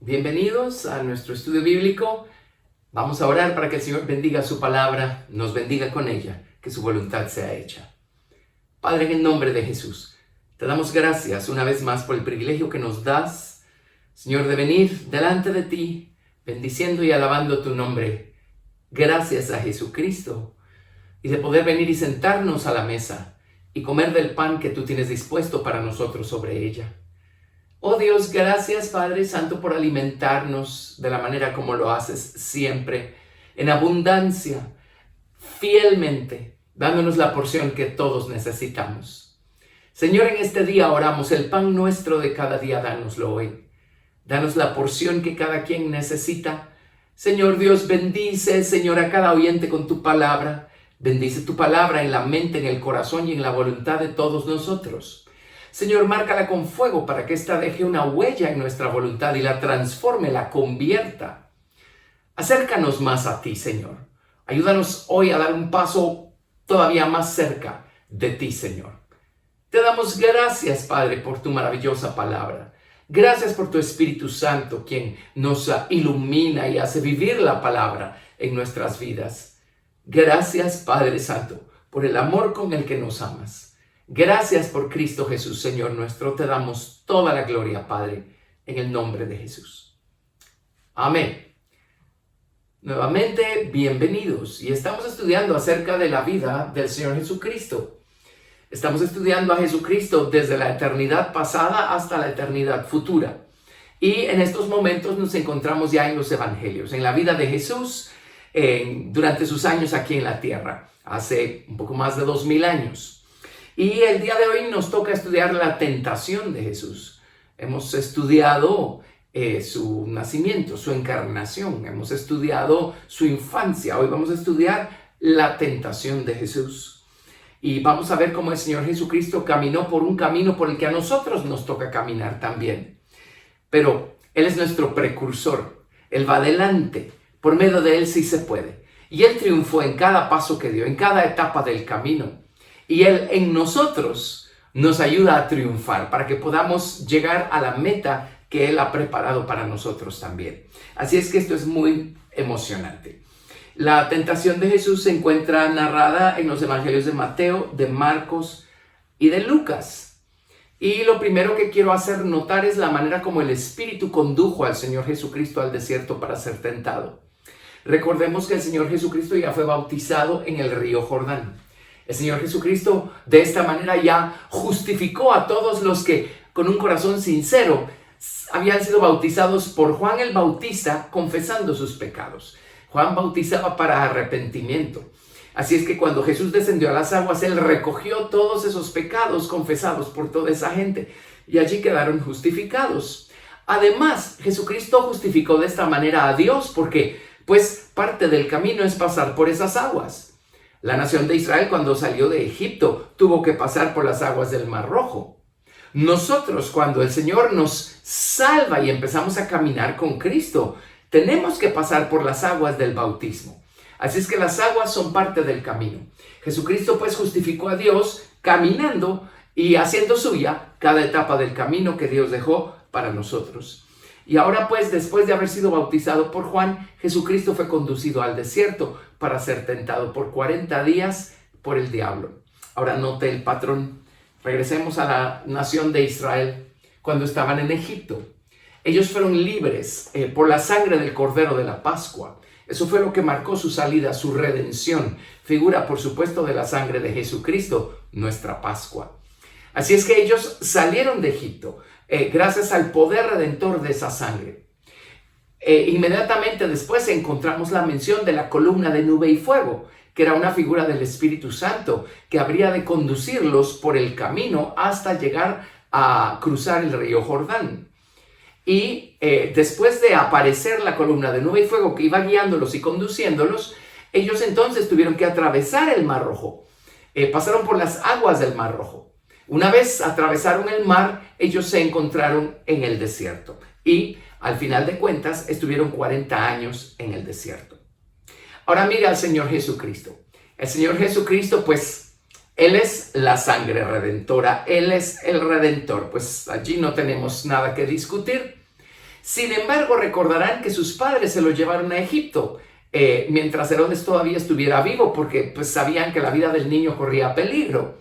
Bienvenidos a nuestro estudio bíblico. Vamos a orar para que el Señor bendiga su palabra, nos bendiga con ella, que su voluntad sea hecha. Padre, en el nombre de Jesús, te damos gracias una vez más por el privilegio que nos das, Señor, de venir delante de ti, bendiciendo y alabando tu nombre. Gracias a Jesucristo y de poder venir y sentarnos a la mesa y comer del pan que tú tienes dispuesto para nosotros sobre ella. Oh Dios, gracias Padre Santo por alimentarnos de la manera como lo haces siempre, en abundancia, fielmente, dándonos la porción que todos necesitamos. Señor, en este día oramos, el pan nuestro de cada día, dánoslo hoy. Danos la porción que cada quien necesita. Señor Dios, bendice, Señor, a cada oyente con tu palabra. Bendice tu palabra en la mente, en el corazón y en la voluntad de todos nosotros. Señor, márcala con fuego para que ésta deje una huella en nuestra voluntad y la transforme, la convierta. Acércanos más a ti, Señor. Ayúdanos hoy a dar un paso todavía más cerca de ti, Señor. Te damos gracias, Padre, por tu maravillosa palabra. Gracias por tu Espíritu Santo, quien nos ilumina y hace vivir la palabra en nuestras vidas. Gracias, Padre Santo, por el amor con el que nos amas. Gracias por Cristo Jesús, Señor nuestro. Te damos toda la gloria, Padre, en el nombre de Jesús. Amén. Nuevamente, bienvenidos. Y estamos estudiando acerca de la vida del Señor Jesucristo. Estamos estudiando a Jesucristo desde la eternidad pasada hasta la eternidad futura. Y en estos momentos nos encontramos ya en los evangelios, en la vida de Jesús durante sus años aquí en la tierra, hace un poco más de 2000 años. Y el día de hoy nos toca estudiar la tentación de Jesús. Hemos estudiado su nacimiento, su encarnación. Hemos estudiado su infancia. Hoy vamos a estudiar la tentación de Jesús. Y vamos a ver cómo el Señor Jesucristo caminó por un camino por el que a nosotros nos toca caminar también. Pero Él es nuestro precursor. Él va adelante. Por medio de Él sí se puede. Y Él triunfó en cada paso que dio, en cada etapa del camino. Y Él en nosotros nos ayuda a triunfar para que podamos llegar a la meta que Él ha preparado para nosotros también. Así es que esto es muy emocionante. La tentación de Jesús se encuentra narrada en los evangelios de Mateo, de Marcos y de Lucas. Y lo primero que quiero hacer notar es la manera como el Espíritu condujo al Señor Jesucristo al desierto para ser tentado. Recordemos que el Señor Jesucristo ya fue bautizado en el río Jordán. El Señor Jesucristo de esta manera ya justificó a todos los que con un corazón sincero habían sido bautizados por Juan el Bautista confesando sus pecados. Juan bautizaba para arrepentimiento. Así es que cuando Jesús descendió a las aguas, Él recogió todos esos pecados confesados por toda esa gente y allí quedaron justificados. Además, Jesucristo justificó de esta manera a Dios porque pues parte del camino es pasar por esas aguas. La nación de Israel cuando salió de Egipto tuvo que pasar por las aguas del Mar Rojo. Nosotros cuando el Señor nos salva y empezamos a caminar con Cristo, tenemos que pasar por las aguas del bautismo. Así es que las aguas son parte del camino. Jesucristo pues justificó a Dios caminando y haciendo suya cada etapa del camino que Dios dejó para nosotros. Y ahora pues, después de haber sido bautizado por Juan, Jesucristo fue conducido al desierto para ser tentado por 40 días por el diablo. Ahora note el patrón. Regresemos a la nación de Israel cuando estaban en Egipto. Ellos fueron libres por la sangre del Cordero de la Pascua. Eso fue lo que marcó su salida, su redención. Figura, por supuesto, de la sangre de Jesucristo, nuestra Pascua. Así es que ellos salieron de Egipto gracias al poder redentor de esa sangre. Inmediatamente después encontramos la mención de la columna de nube y fuego, que era una figura del Espíritu Santo que habría de conducirlos por el camino hasta llegar a cruzar el río Jordán. Y después de aparecer la columna de nube y fuego que iba guiándolos y conduciéndolos, ellos entonces tuvieron que atravesar el Mar Rojo. Pasaron por las aguas del Mar Rojo. Una vez atravesaron el mar, ellos se encontraron en el desierto y al final de cuentas estuvieron 40 años en el desierto. Ahora mira al Señor Jesucristo. El Señor Jesucristo, pues, Él es la sangre redentora, Él es el Redentor, pues allí no tenemos nada que discutir. Sin embargo, recordarán que sus padres se lo llevaron a Egipto, mientras Herodes todavía estuviera vivo, porque pues, sabían que la vida del niño corría peligro.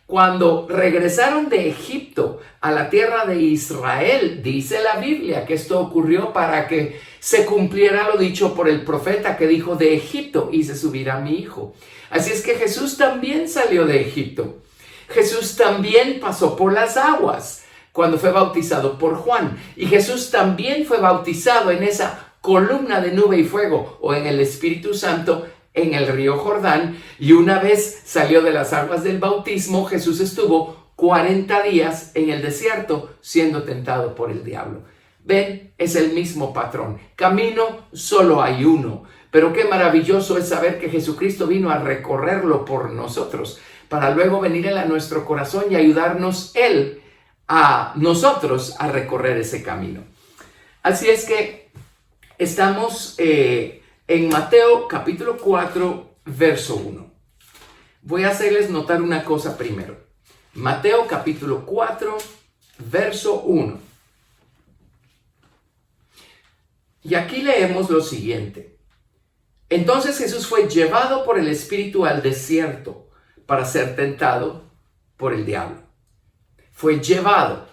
Cuando regresaron de Egipto a la tierra de Israel, dice la Biblia que esto ocurrió para que se cumpliera lo dicho por el profeta que dijo: de Egipto hice subir a mi hijo. Así es que Jesús también salió de Egipto. Jesús también pasó por las aguas cuando fue bautizado por Juan. Y Jesús también fue bautizado en esa columna de nube y fuego, o en el Espíritu Santo, en el río Jordán. Y una vez salió de las aguas del bautismo, Jesús estuvo 40 días en el desierto siendo tentado por el diablo. Ven, es el mismo patrón. Camino solo hay uno. Pero qué maravilloso es saber que Jesucristo vino a recorrerlo por nosotros, para luego venir a nuestro corazón y ayudarnos Él a nosotros a recorrer ese camino. Así es que estamos en Mateo capítulo 4, verso 1. Voy a hacerles notar una cosa primero. Mateo capítulo 4, verso 1. Y aquí leemos lo siguiente. Entonces Jesús fue llevado por el Espíritu al desierto para ser tentado por el diablo. Fue llevado.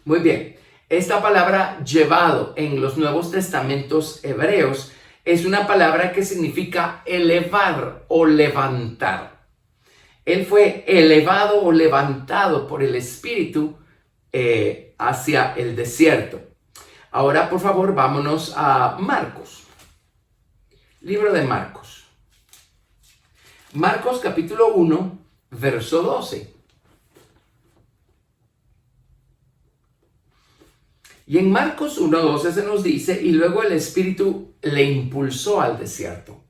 Muy bien. Esta palabra llevado en los Nuevos Testamentos hebreos es una palabra que significa elevar o levantar. Él fue elevado o levantado por el Espíritu hacia el desierto. Ahora, por favor, vámonos a Marcos. Libro de Marcos. Marcos capítulo 1, verso 12. Y en Marcos 1:12 se nos dice: y luego el Espíritu le impulsó al desierto.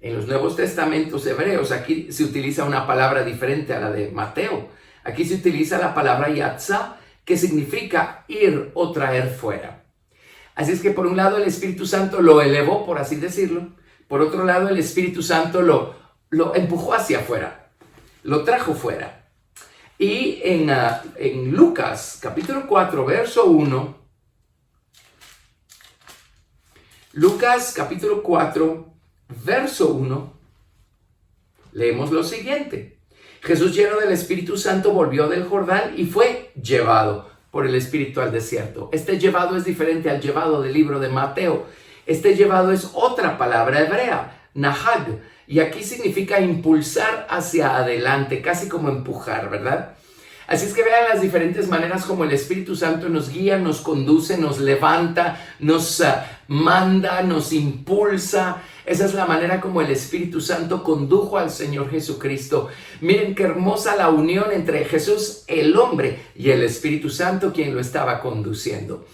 En los Nuevos Testamentos hebreos, aquí se utiliza una palabra diferente a la de Mateo. Aquí se utiliza la palabra yatzá, que significa ir o traer fuera. Así es que por un lado el Espíritu Santo lo elevó, por así decirlo. Por otro lado el Espíritu Santo lo empujó hacia afuera, lo trajo fuera. Y en Lucas capítulo 4, verso 1, Lucas capítulo 4, verso 1, leemos lo siguiente. Jesús, lleno del Espíritu Santo, volvió del Jordán y fue llevado por el Espíritu al desierto. Este llevado es diferente al llevado del libro de Mateo. Este llevado es otra palabra hebrea, nahag, y aquí significa impulsar hacia adelante, casi como empujar, ¿verdad? Así es que vean las diferentes maneras como el Espíritu Santo nos guía, nos conduce, nos levanta, nos manda, nos impulsa. Esa es la manera como el Espíritu Santo condujo al Señor Jesucristo. Miren qué hermosa la unión entre Jesús, el hombre, y el Espíritu Santo, quien lo estaba conduciendo.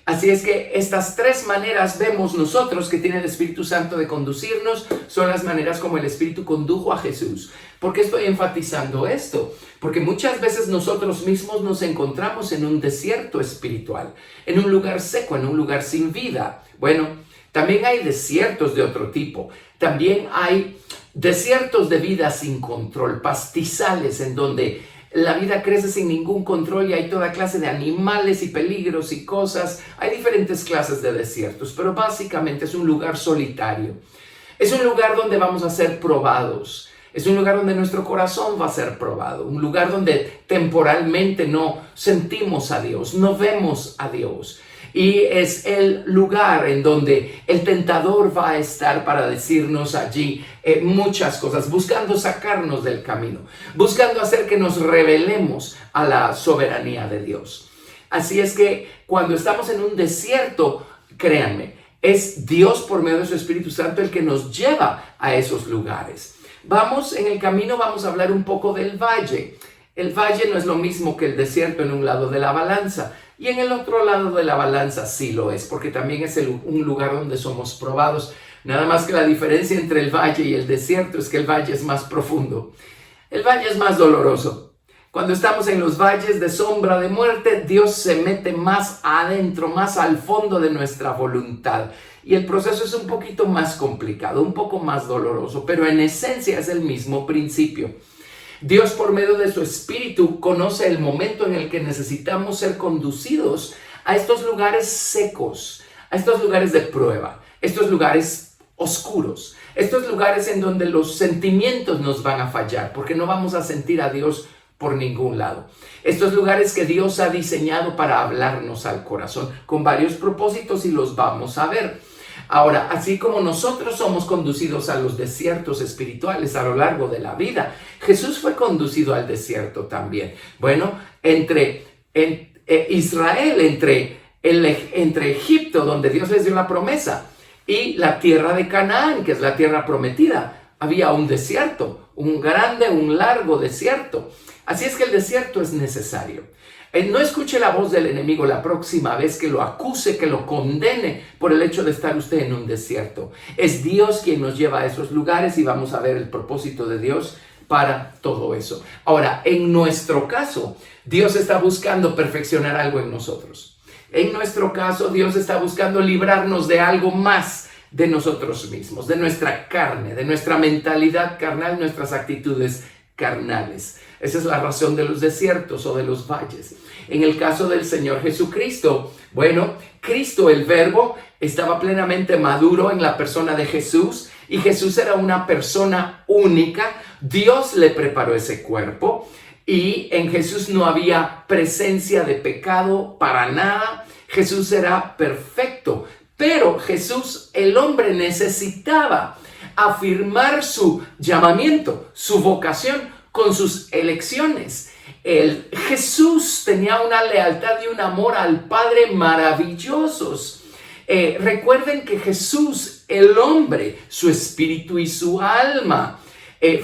Así es que estas tres maneras vemos nosotros que tiene el Espíritu Santo de conducirnos, son las maneras como el Espíritu condujo a Jesús. ¿Por qué estoy enfatizando esto? Porque muchas veces nosotros mismos nos encontramos en un desierto espiritual, en un lugar seco, en un lugar sin vida. Bueno, también hay desiertos de otro tipo. También hay desiertos de vida sin control, pastizales en donde la vida crece sin ningún control y hay toda clase de animales y peligros y cosas. Hay diferentes clases de desiertos, pero básicamente es un lugar solitario. Es un lugar donde vamos a ser probados. Es un lugar donde nuestro corazón va a ser probado. Un lugar donde temporalmente no sentimos a Dios, no vemos a Dios. Y es el lugar en donde el tentador va a estar para decirnos allí muchas cosas, buscando sacarnos del camino, buscando hacer que nos rebelemos a la soberanía de Dios. Así es que cuando estamos en un desierto, créanme, es Dios por medio de su Espíritu Santo el que nos lleva a esos lugares. En el camino vamos a hablar un poco del valle. El valle no es lo mismo que el desierto en un lado de la balanza. Y en el otro lado de la balanza sí lo es, porque también es un lugar donde somos probados. Nada más que la diferencia entre el valle y el desierto es que el valle es más profundo. El valle es más doloroso. Cuando estamos en los valles de sombra de muerte, Dios se mete más adentro, más al fondo de nuestra voluntad. Y el proceso es un poquito más complicado, un poco más doloroso, pero en esencia es el mismo principio. Dios, por medio de su Espíritu, conoce el momento en el que necesitamos ser conducidos a estos lugares secos, a estos lugares de prueba, estos lugares oscuros, estos lugares en donde los sentimientos nos van a fallar, porque no vamos a sentir a Dios por ningún lado. Estos lugares que Dios ha diseñado para hablarnos al corazón, con varios propósitos, y los vamos a ver. Ahora, así como nosotros somos conducidos a los desiertos espirituales a lo largo de la vida, Jesús fue conducido al desierto también. Bueno, entre Israel, entre Egipto, donde Dios les dio la promesa, y la tierra de Canaán, que es la tierra prometida, había un desierto, un grande, un largo desierto. Así es que el desierto es necesario. No escuche la voz del enemigo la próxima vez que lo acuse, que lo condene por el hecho de estar usted en un desierto. Es Dios quien nos lleva a esos lugares y vamos a ver el propósito de Dios para todo eso. Ahora, en nuestro caso, Dios está buscando perfeccionar algo en nosotros. En nuestro caso, Dios está buscando librarnos de algo más de nosotros mismos, de nuestra carne, de nuestra mentalidad carnal, nuestras actitudes carnales. Esa es la razón de los desiertos o de los valles. En el caso del Señor Jesucristo, bueno, Cristo, el Verbo, estaba plenamente maduro en la persona de Jesús, y Jesús era una persona única. Dios le preparó ese cuerpo, y en Jesús no había presencia de pecado para nada. Jesús era perfecto, pero Jesús, el hombre, necesitaba afirmar su llamamiento, su vocación, con sus elecciones. Jesús tenía una lealtad y un amor al Padre maravillosos. Recuerden que Jesús, el hombre, su espíritu y su alma,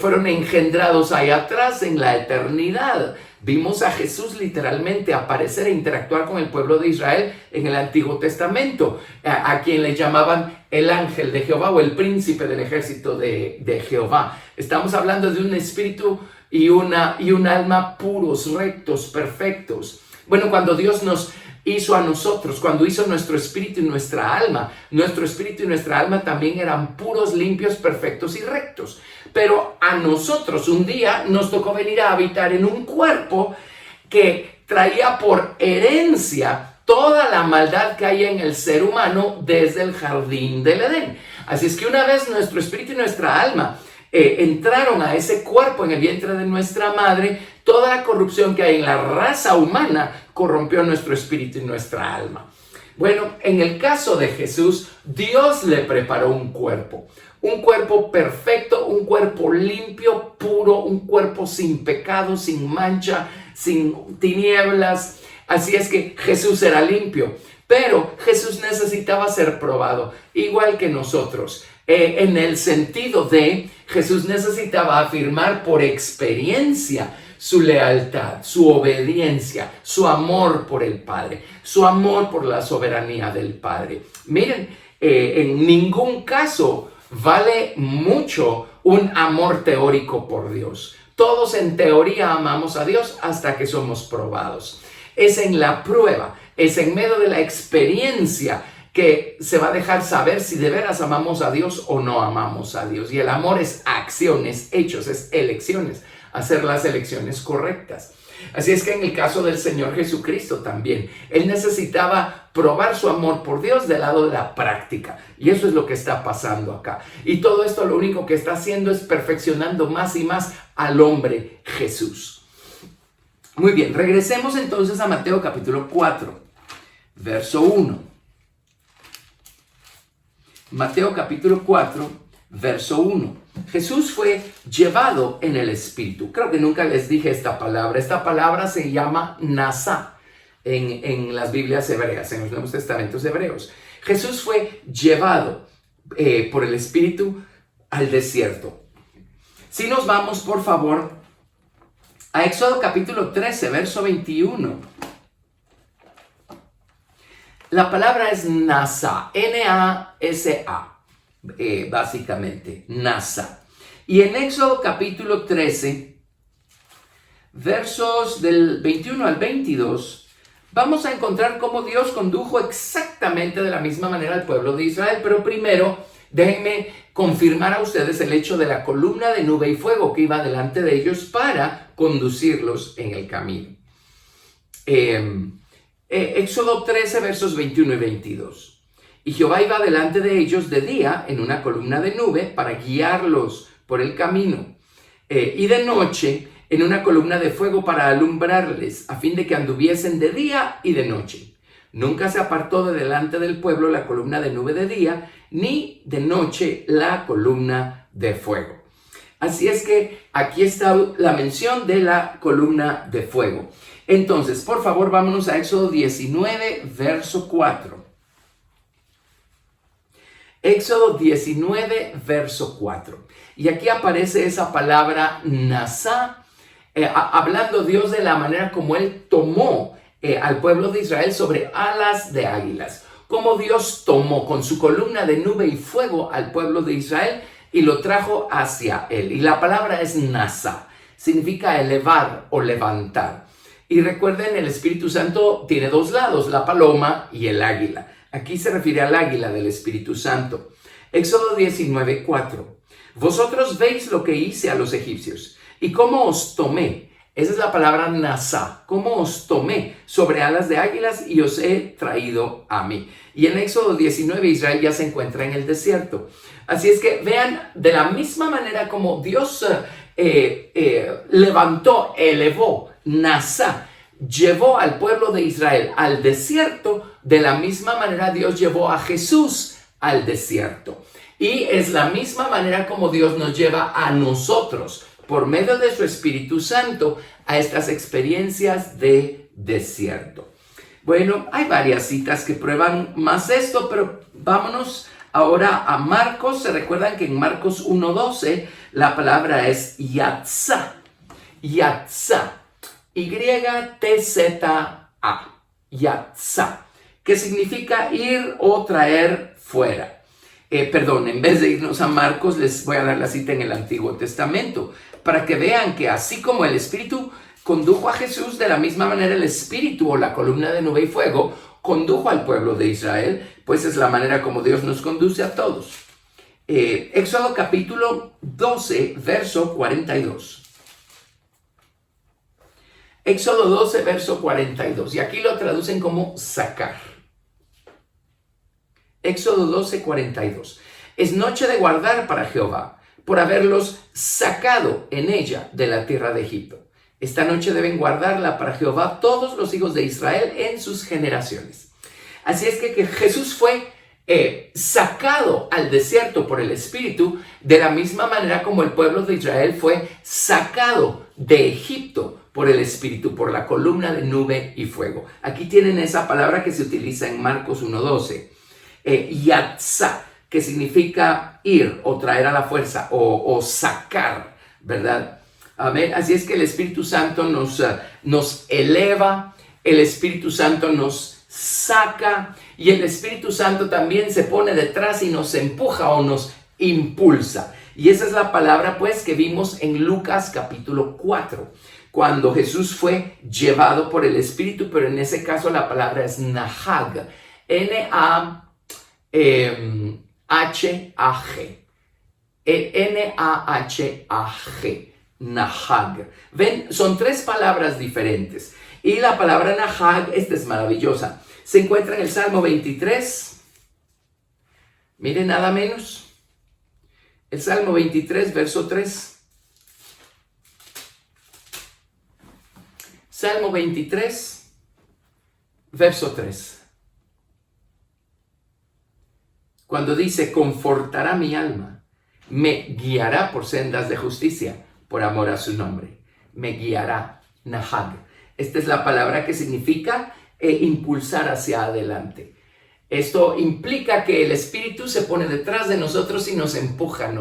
fueron engendrados ahí atrás en la eternidad. Vimos a Jesús literalmente aparecer e interactuar con el pueblo de Israel en el Antiguo Testamento, a quien le llamaban el ángel de Jehová o el príncipe del ejército de Jehová. Estamos hablando de un espíritu y un alma puros, rectos, perfectos. Bueno, cuando Dios nos hizo a nosotros, cuando hizo nuestro espíritu y nuestra alma también eran puros, limpios, perfectos y rectos. Pero a nosotros un día nos tocó venir a habitar en un cuerpo que traía por herencia toda la maldad que hay en el ser humano desde el jardín del Edén. Así es que una vez nuestro espíritu y nuestra alma entraron a ese cuerpo en el vientre de nuestra madre, toda la corrupción que hay en la raza humana corrompió nuestro espíritu y nuestra alma. Bueno, en el caso de Jesús, Dios le preparó un cuerpo perfecto, un cuerpo limpio, puro, un cuerpo sin pecado, sin mancha, sin tinieblas. Así es que Jesús era limpio, pero Jesús necesitaba ser probado, igual que nosotros. En el sentido de Jesús necesitaba afirmar por experiencia su lealtad, su obediencia, su amor por el Padre, su amor por la soberanía del Padre. Miren, en ningún caso vale mucho un amor teórico por Dios. Todos en teoría amamos a Dios hasta que somos probados. Es en la prueba, es en medio de la experiencia que se va a dejar saber si de veras amamos a Dios o no amamos a Dios. Y el amor es acciones, hechos, es elecciones, hacer las elecciones correctas. Así es que en el caso del Señor Jesucristo también, Él necesitaba probar su amor por Dios del lado de la práctica. Y eso es lo que está pasando acá. Y todo esto lo único que está haciendo es perfeccionando más y más al hombre Jesús. Muy bien, regresemos entonces a Mateo capítulo 4, verso 1. Mateo capítulo 4, verso 1. Jesús fue llevado en el Espíritu. Creo que nunca les dije esta palabra. Esta palabra se llama Nasá en las Biblias hebreas, en los Nuevos Testamentos hebreos. Jesús fue llevado por el Espíritu al desierto. Si nos vamos, por favor, a Éxodo capítulo 13, verso 21. La palabra es Nasá, N-A-S-A, básicamente, Nasá. Y en Éxodo capítulo 13, versos del 21 al 22, vamos a encontrar cómo Dios condujo exactamente de la misma manera al pueblo de Israel. Pero primero, déjenme confirmar a ustedes el hecho de la columna de nube y fuego que iba delante de ellos para conducirlos en el camino. Éxodo 13, versos 21 y 22. Y Jehová iba delante de ellos de día en una columna de nube para guiarlos por el camino, y de noche en una columna de fuego para alumbrarles, a fin de que anduviesen de día y de noche. Nunca se apartó de delante del pueblo la columna de nube de día, ni de noche la columna de fuego. Así es que aquí está la mención de la columna de fuego. Entonces, por favor, vámonos a Éxodo 19, verso 4. Éxodo 19, verso 4. Y aquí aparece esa palabra nasá, hablando Dios de la manera como Él tomó al pueblo de Israel sobre alas de águilas. Como Dios tomó con su columna de nube y fuego al pueblo de Israel y lo trajo hacia Él. Y la palabra es nasá, significa elevar o levantar. Y recuerden, el Espíritu Santo tiene dos lados, la paloma y el águila. Aquí se refiere al águila del Espíritu Santo. Éxodo 19, 4. Vosotros veis lo que hice a los egipcios y cómo os tomé. Esa es la palabra nasá. Cómo os tomé sobre alas de águilas y os he traído a mí. Y en Éxodo 19 Israel ya se encuentra en el desierto. Así es que vean, de la misma manera como Dios levantó, elevó, nasá, llevó al pueblo de Israel al desierto, de la misma manera Dios llevó a Jesús al desierto. Y es la misma manera como Dios nos lleva a nosotros, por medio de su Espíritu Santo, a estas experiencias de desierto. Bueno, hay varias citas que prueban más esto, pero vámonos ahora a Marcos. Se recuerdan que en Marcos 1:12 la palabra es yatzá. Yatzá. Y-T-Z-A. Yatzá. Que significa ir o traer fuera. En vez de irnos a Marcos, les voy a dar la cita en el Antiguo Testamento, para que vean que así como el Espíritu condujo a Jesús, de la misma manera el Espíritu o la columna de nube y fuego condujo al pueblo de Israel, pues es la manera como Dios nos conduce a todos. Éxodo capítulo 12, verso 42. Éxodo 12, verso 42, y aquí lo traducen como sacar. Éxodo 12, 42. Es noche de guardar para Jehová, por haberlos sacado en ella de la tierra de Egipto. Esta noche deben guardarla para Jehová todos los hijos de Israel en sus generaciones. Así es que Jesús fue sacado al desierto por el Espíritu, de la misma manera como el pueblo de Israel fue sacado de Egipto por el Espíritu, por la columna de nube y fuego. Aquí tienen esa palabra que se utiliza en Marcos 1:12. Yatzá, que significa ir o traer a la fuerza o sacar, ¿verdad? Amén. Así es que el Espíritu Santo nos eleva, el Espíritu Santo nos saca y el Espíritu Santo también se pone detrás y nos empuja o nos impulsa. Y esa es la palabra pues que vimos en Lucas capítulo 4, cuando Jesús fue llevado por el Espíritu, pero en ese caso la palabra es nahag, N-A-H-A-G, N-A-H-A-G, nahag. Ven, son tres palabras diferentes. Y la palabra nahag, esta es maravillosa. Se encuentra en el Salmo 23. Miren nada menos. El Salmo 23, verso 3. Salmo 23, verso 3. Cuando dice, confortará mi alma, me guiará por sendas de justicia, por amor a su nombre. Me guiará, nahag. Esta es la palabra que significa impulsar hacia adelante. Esto implica que el Espíritu se pone detrás de nosotros y nos empuja,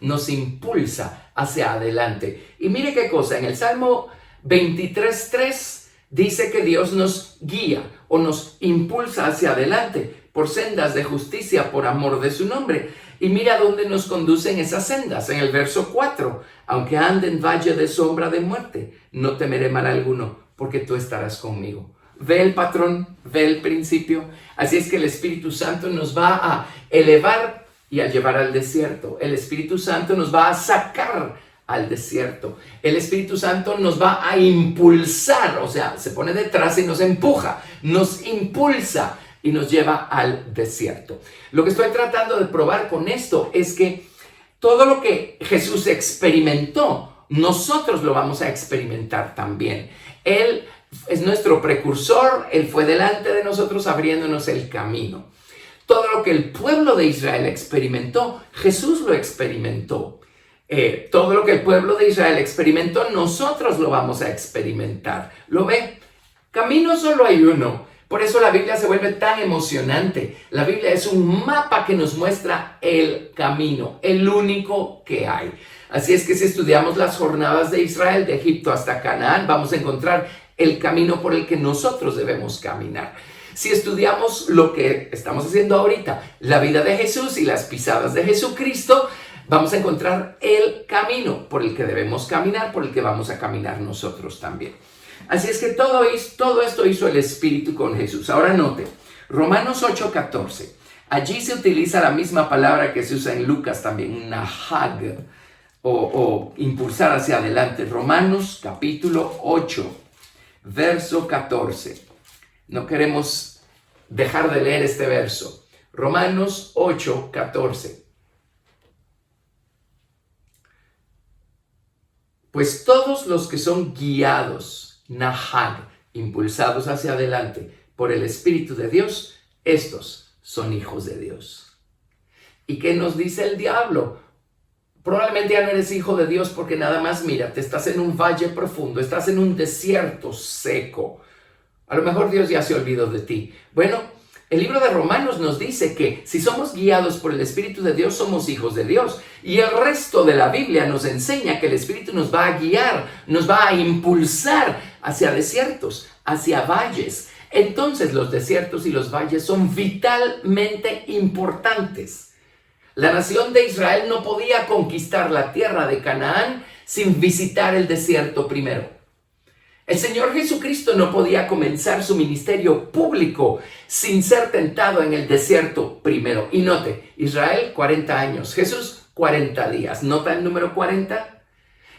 nos impulsa hacia adelante. Y mire qué cosa, en el Salmo 23:3 dice que Dios nos guía o nos impulsa hacia adelante por sendas de justicia, por amor de su nombre. Y mira dónde nos conducen esas sendas. En el verso 4, aunque ande en valle de sombra de muerte, no temeré mal alguno, porque tú estarás conmigo. Ve el patrón, ve el principio. Así es que el Espíritu Santo nos va a elevar y a llevar al desierto. El Espíritu Santo nos va a sacar al desierto. El Espíritu Santo nos va a impulsar, o sea, se pone detrás y nos empuja, nos impulsa y nos lleva al desierto. Lo que estoy tratando de probar con esto es que todo lo que Jesús experimentó, nosotros lo vamos a experimentar también. Él es nuestro precursor, Él fue delante de nosotros abriéndonos el camino. Todo lo que el pueblo de Israel experimentó, Jesús lo experimentó. Todo lo que el pueblo de Israel experimentó, nosotros lo vamos a experimentar. ¿Lo ve? Camino solo hay uno. Por eso la Biblia se vuelve tan emocionante. La Biblia es un mapa que nos muestra el camino, el único que hay. Así es que si estudiamos las jornadas de Israel, de Egipto hasta Canaán, vamos a encontrar el camino por el que nosotros debemos caminar. Si estudiamos lo que estamos haciendo ahorita, la vida de Jesús y las pisadas de Jesucristo, vamos a encontrar el camino por el que debemos caminar, por el que vamos a caminar nosotros también. Así es que todo esto hizo el Espíritu con Jesús. Ahora note, Romanos 8:14. Allí se utiliza la misma palabra que se usa en Lucas también, nahag, o impulsar hacia adelante. Romanos capítulo 8, verso 14. No queremos dejar de leer este verso. Romanos 8:14. Pues todos los que son guiados, nahag, impulsados hacia adelante por el Espíritu de Dios, estos son hijos de Dios. ¿Y qué nos dice el diablo? Probablemente ya no eres hijo de Dios porque nada más, mira, te estás en un valle profundo, estás en un desierto seco. A lo mejor Dios ya se olvidó de ti. Bueno, el libro de Romanos nos dice que si somos guiados por el Espíritu de Dios, somos hijos de Dios. Y el resto de la Biblia nos enseña que el Espíritu nos va a guiar, nos va a impulsar hacia desiertos, hacia valles. Entonces los desiertos y los valles son vitalmente importantes. La nación de Israel no podía conquistar la tierra de Canaán sin visitar el desierto primero. El Señor Jesucristo no podía comenzar su ministerio público sin ser tentado en el desierto primero. Y note, Israel 40 años, Jesús 40 días. ¿Nota el número 40?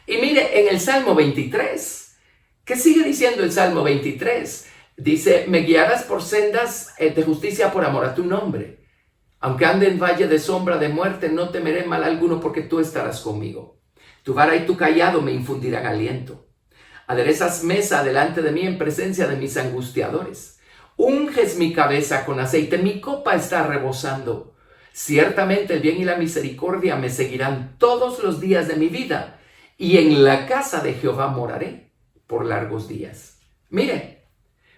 Y mire, en el Salmo 23, ¿qué sigue diciendo el Salmo 23? Dice, me guiarás por sendas de justicia por amor a tu nombre. Aunque ande en valle de sombra de muerte, no temeré mal alguno porque tú estarás conmigo. Tu vara y tu cayado me infundirán aliento. Aderezas mesa delante de mí en presencia de mis angustiadores. Unges mi cabeza con aceite, mi copa está rebosando. Ciertamente el bien y la misericordia me seguirán todos los días de mi vida, y en la casa de Jehová moraré por largos días. Mire,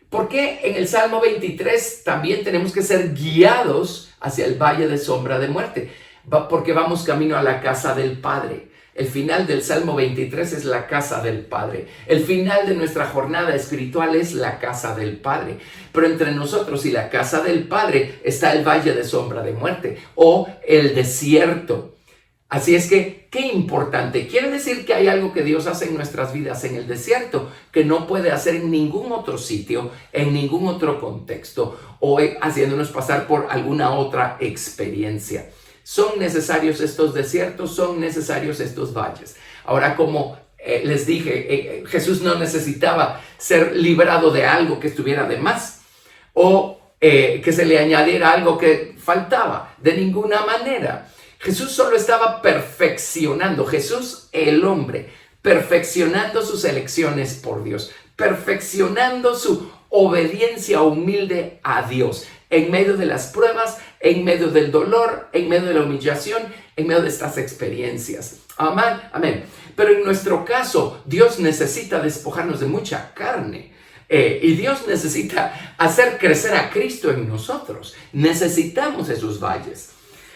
¿por qué en el Salmo 23 también tenemos que ser guiados hacia el valle de sombra de muerte? Porque vamos camino a la casa del Padre. El final del Salmo 23 es la casa del Padre. El final de nuestra jornada espiritual es la casa del Padre. Pero entre nosotros y la casa del Padre está el valle de sombra de muerte o el desierto. Así es que, qué importante. Quiere decir que hay algo que Dios hace en nuestras vidas en el desierto que no puede hacer en ningún otro sitio, en ningún otro contexto o haciéndonos pasar por alguna otra experiencia. Son necesarios estos desiertos, son necesarios estos valles. Ahora, como les dije, Jesús no necesitaba ser librado de algo que estuviera de más o que se le añadiera algo que faltaba. De ninguna manera. Jesús solo estaba perfeccionando, Jesús el hombre, perfeccionando sus elecciones por Dios, perfeccionando su obediencia humilde a Dios. En medio de las pruebas, en medio del dolor, en medio de la humillación, en medio de estas experiencias. Amén, amén. Pero en nuestro caso, Dios necesita despojarnos de mucha carne. Y Dios necesita hacer crecer a Cristo en nosotros. Necesitamos esos valles.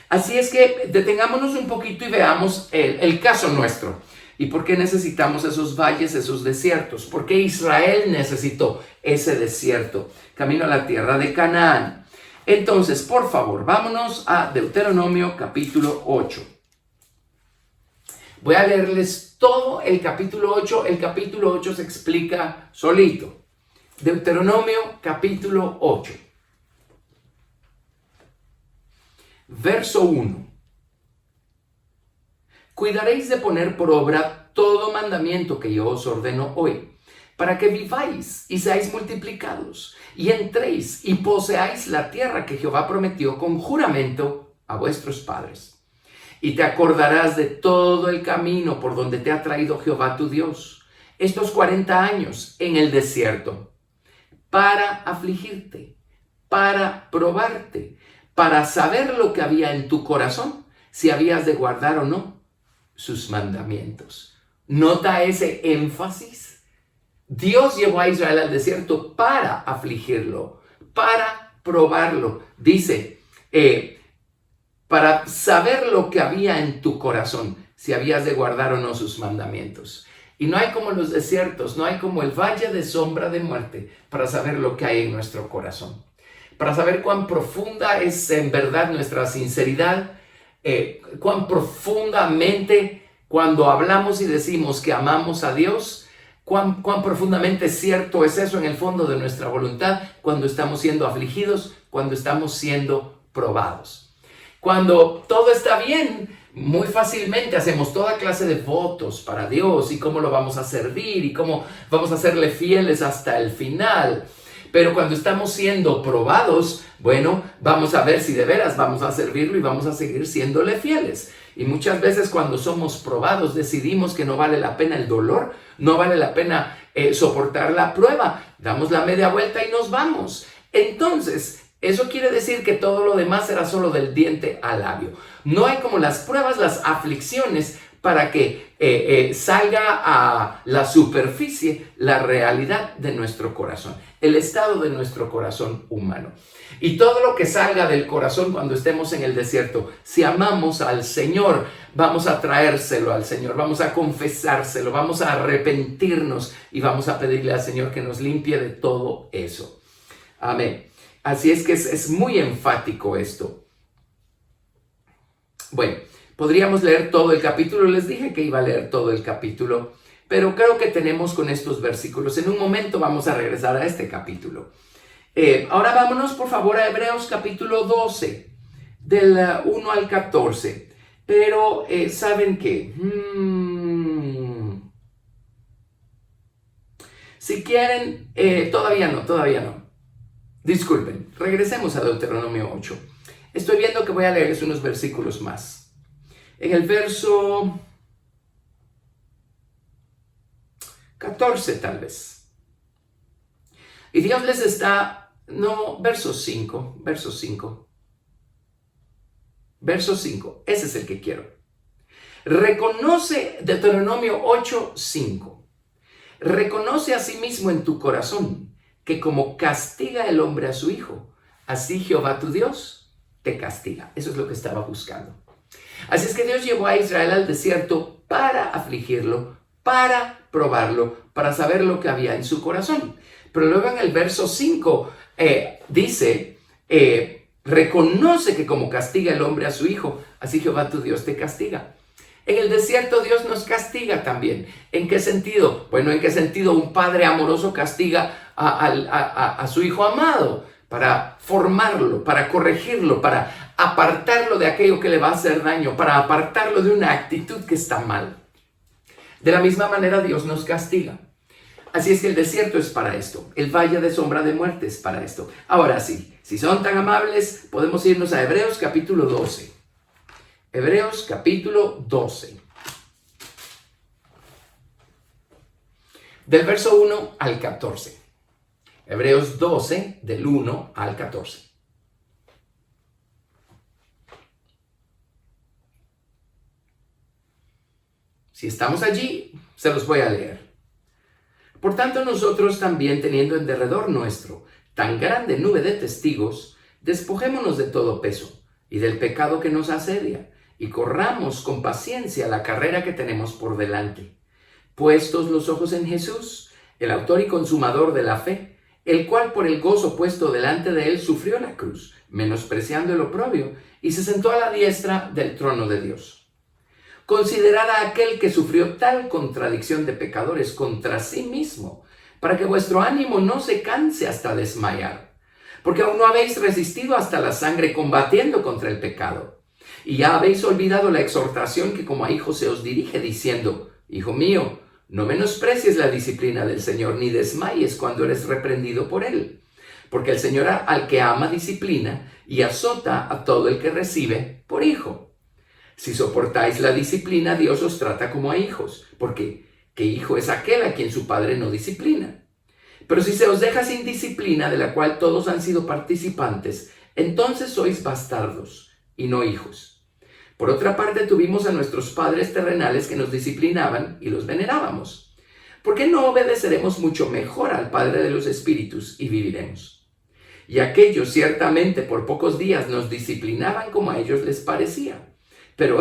Así es que detengámonos un poquito y veamos el caso nuestro. ¿Y por qué necesitamos esos valles, esos desiertos? ¿Por qué Israel necesitó ese desierto? Camino a la tierra de Canaán. Entonces, por favor, vámonos a Deuteronomio capítulo 8. Voy a leerles todo el capítulo 8. El capítulo 8 se explica solito. Deuteronomio capítulo 8. Verso 1. Cuidaréis de poner por obra todo mandamiento que yo os ordeno hoy, para que viváis y seáis multiplicados, y entréis y poseáis la tierra que Jehová prometió con juramento a vuestros padres. Y te acordarás de todo el camino por donde te ha traído Jehová tu Dios estos 40 años en el desierto, para afligirte, para probarte, para saber lo que había en tu corazón, si habías de guardar o no sus mandamientos. ¿Nota ese énfasis? Dios llevó a Israel al desierto para afligirlo, para probarlo. Dice, para saber lo que había en tu corazón, si habías de guardar o no sus mandamientos. Y no hay como los desiertos, no hay como el valle de sombra de muerte para saber lo que hay en nuestro corazón. Para saber cuán profunda es en verdad nuestra sinceridad, cuán profundamente cuando hablamos y decimos que amamos a Dios, cuán profundamente cierto es eso en el fondo de nuestra voluntad cuando estamos siendo afligidos, cuando estamos siendo probados. Cuando todo está bien, muy fácilmente hacemos toda clase de votos para Dios y cómo lo vamos a servir y cómo vamos a serle fieles hasta el final. Pero cuando estamos siendo probados, bueno, vamos a ver si de veras vamos a servirlo y vamos a seguir siéndole fieles. Y muchas veces cuando somos probados decidimos que no vale la pena el dolor, no vale la pena soportar la prueba, damos la media vuelta y nos vamos. Entonces, eso quiere decir que todo lo demás será solo del diente al labio. No hay como las pruebas, las aflicciones para que salga a la superficie la realidad de nuestro corazón, el estado de nuestro corazón humano. Y todo lo que salga del corazón cuando estemos en el desierto, si amamos al Señor, vamos a traérselo al Señor, vamos a confesárselo, vamos a arrepentirnos y vamos a pedirle al Señor que nos limpie de todo eso. Amén. Así es que es muy enfático esto. Bueno, podríamos leer todo el capítulo. Les dije que iba a leer todo el capítulo, pero creo que tenemos con estos versículos. En un momento vamos a regresar a este capítulo. Ahora vámonos por favor a Hebreos capítulo 12, del 1 al 14. Pero, ¿saben qué? Si quieren, todavía no. Disculpen, regresemos a Deuteronomio 8. Estoy viendo que voy a leerles unos versículos más. En el verso 14 tal vez. Y Dios les está, verso 5, ese es el que quiero. Reconoce, Deuteronomio 8, 5. Reconoce a sí mismo en tu corazón que como castiga el hombre a su hijo, así Jehová tu Dios te castiga. Eso es lo que estaba buscando. Así es que Dios llevó a Israel al desierto para afligirlo, para probarlo, para saber lo que había en su corazón. Pero luego en el verso 5 dice, reconoce que como castiga el hombre a su hijo, así Jehová tu Dios te castiga. En el desierto Dios nos castiga también. ¿En qué sentido? Bueno, ¿en qué sentido un padre amoroso castiga a su hijo amado? Para formarlo, para corregirlo, para apartarlo de aquello que le va a hacer daño, para apartarlo de una actitud que está mal. De la misma manera Dios nos castiga. Así es que el desierto es para esto. El valle de sombra de muerte es para esto. Ahora sí, si son tan amables, podemos irnos a Hebreos capítulo 12. Hebreos capítulo 12. Del verso 1 al 14. Hebreos 12, del 1 al 14. Si estamos allí, se los voy a leer. Por tanto, nosotros también, teniendo en derredor nuestro tan grande nube de testigos, despojémonos de todo peso y del pecado que nos asedia, y corramos con paciencia la carrera que tenemos por delante. Puestos los ojos en Jesús, el autor y consumador de la fe, el cual por el gozo puesto delante de él sufrió la cruz, menospreciando el oprobio, y se sentó a la diestra del trono de Dios. Considerad a aquel que sufrió tal contradicción de pecadores contra sí mismo, para que vuestro ánimo no se canse hasta desmayar, porque aún no habéis resistido hasta la sangre combatiendo contra el pecado. Y ya habéis olvidado la exhortación que como a hijos se os dirige, diciendo, Hijo mío, no menosprecies la disciplina del Señor, ni desmayes cuando eres reprendido por Él. Porque el Señor al que ama disciplina y azota a todo el que recibe por hijo. Si soportáis la disciplina, Dios os trata como a hijos. Porque ¿qué hijo es aquel a quien su padre no disciplina? Pero si se os deja sin disciplina, de la cual todos han sido participantes, entonces sois bastardos y no hijos. Por otra parte, tuvimos a nuestros padres terrenales que nos disciplinaban y los venerábamos. ¿Por qué no obedeceremos mucho mejor al Padre de los Espíritus y viviremos? Y aquellos ciertamente por pocos días nos disciplinaban como a ellos les parecía, pero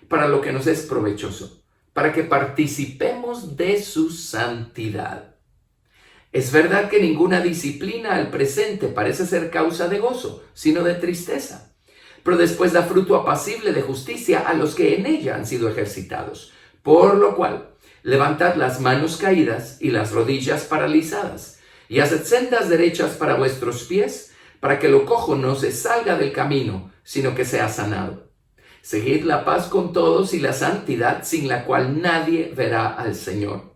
para lo que nos es provechoso, para que participemos de su santidad. Es verdad que ninguna disciplina al presente parece ser causa de gozo, sino de tristeza, pero después da fruto apacible de justicia a los que en ella han sido ejercitados. Por lo cual, levantad las manos caídas y las rodillas paralizadas, y haced sendas derechas para vuestros pies, para que lo cojo no se salga del camino, sino que sea sanado. Seguid la paz con todos y la santidad, sin la cual nadie verá al Señor.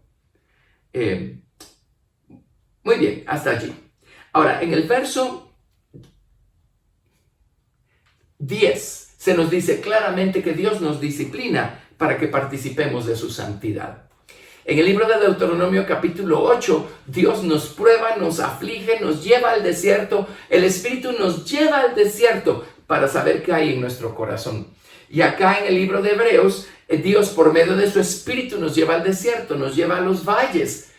Muy bien, hasta allí. Ahora, en el verso 10 se nos dice claramente que Dios nos disciplina para que participemos de su santidad. En el libro de Deuteronomio capítulo 8, Dios nos prueba, nos aflige, nos lleva al desierto. El Espíritu nos lleva al desierto para saber qué hay en nuestro corazón. Y acá en el libro de Hebreos, Dios por medio de su Espíritu nos lleva al desierto, nos lleva a los valles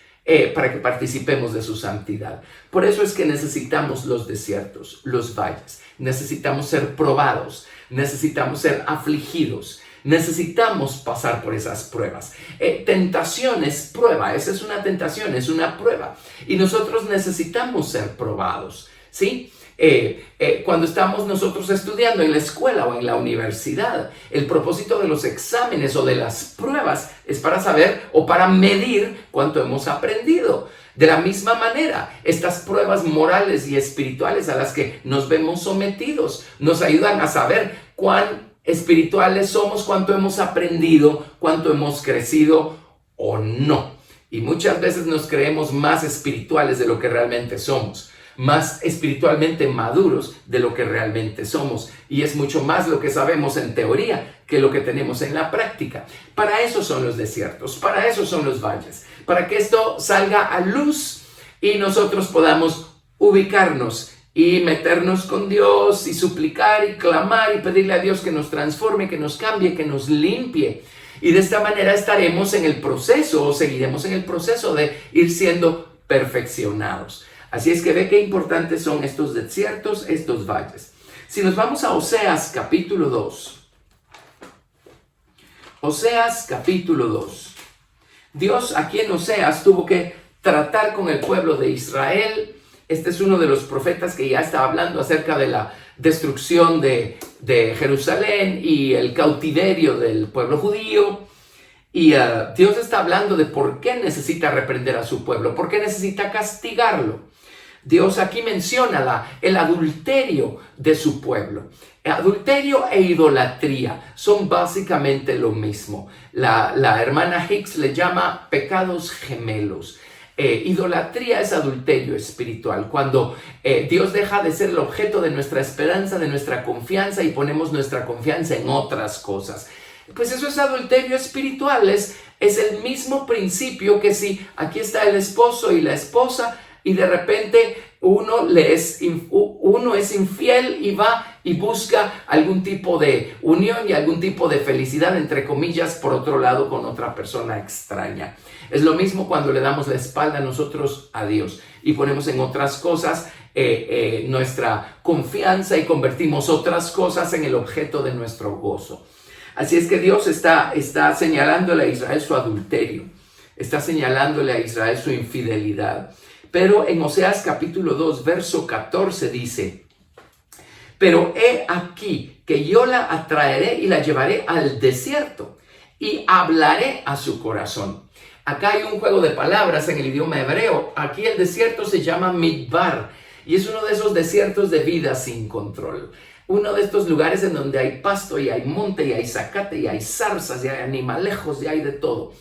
para que participemos de su santidad. Por eso es que necesitamos los desiertos, los valles. Necesitamos ser probados, necesitamos ser afligidos. Necesitamos pasar por esas pruebas. Tentación es prueba, esa es una tentación, es una prueba. Y nosotros necesitamos ser probados, ¿sí? Cuando estamos nosotros estudiando en la escuela o en la universidad, el propósito de los exámenes o de las pruebas es para saber o para medir cuánto hemos aprendido. De la misma manera, estas pruebas morales y espirituales a las que nos vemos sometidos nos ayudan a saber cuán espirituales somos, cuánto hemos aprendido, cuánto hemos crecido o no. Y muchas veces nos creemos más espirituales de lo que realmente somos, más espiritualmente maduros de lo que realmente somos. Y es mucho más lo que sabemos en teoría que lo que tenemos en la práctica. Para eso son los desiertos, para eso son los valles, para que esto salga a luz y nosotros podamos ubicarnos y meternos con Dios y suplicar y clamar y pedirle a Dios que nos transforme, que nos cambie, que nos limpie. Y de esta manera estaremos en el proceso o seguiremos en el proceso de ir siendo perfeccionados. Así es que ve qué importantes son estos desiertos, estos valles. Si nos vamos a Oseas capítulo 2. Oseas capítulo 2. Dios aquí en Oseas tuvo que tratar con el pueblo de Israel. Este es uno de los profetas que ya está hablando acerca de la destrucción de Jerusalén y el cautiverio del pueblo judío. Y Dios está hablando de por qué necesita reprender a su pueblo, por qué necesita castigarlo. Dios aquí menciona el adulterio de su pueblo. Adulterio e idolatría son básicamente lo mismo. La hermana Hicks le llama pecados gemelos. Idolatría es adulterio espiritual, cuando Dios deja de ser el objeto de nuestra esperanza, de nuestra confianza y ponemos nuestra confianza en otras cosas. Pues eso es adulterio espiritual, es el mismo principio que si aquí está el esposo y la esposa y de repente uno es infiel y va y busca algún tipo de unión y algún tipo de felicidad, entre comillas, por otro lado con otra persona extraña. Es lo mismo cuando le damos la espalda a nosotros a Dios y ponemos en otras cosas nuestra confianza y convertimos otras cosas en el objeto de nuestro gozo. Así es que Dios está señalándole a Israel su adulterio, está señalándole a Israel su infidelidad. Pero en Oseas capítulo 2, verso 14 dice: pero he aquí que yo la atraeré y la llevaré al desierto y hablaré a su corazón. Acá hay un juego de palabras en el idioma hebreo. Aquí el desierto se llama Midbar y es uno de esos desiertos de vida sin control. Uno de estos lugares en donde hay pasto y hay monte y hay zacate y hay zarzas y hay animalejos y hay de todo.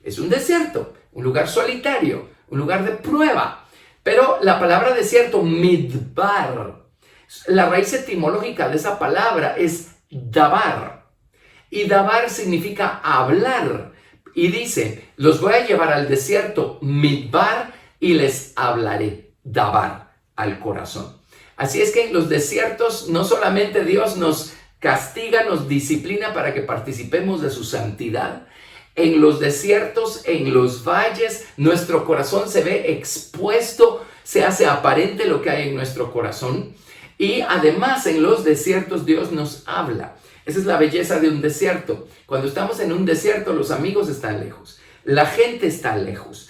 Es un desierto, un lugar solitario, un lugar de prueba. Pero la palabra desierto, midbar, la raíz etimológica de esa palabra es dabar. Y dabar significa hablar. Y dice, los voy a llevar al desierto, midbar, y les hablaré, dabar, al corazón. Así es que en los desiertos no solamente Dios nos castiga, nos disciplina para que participemos de su santidad. En los desiertos, en los valles, nuestro corazón se ve expuesto, se hace aparente lo que hay en nuestro corazón. Y además en los desiertos Dios nos habla. Esa es la belleza de un desierto. Cuando estamos en un desierto, los amigos están lejos, la gente está lejos.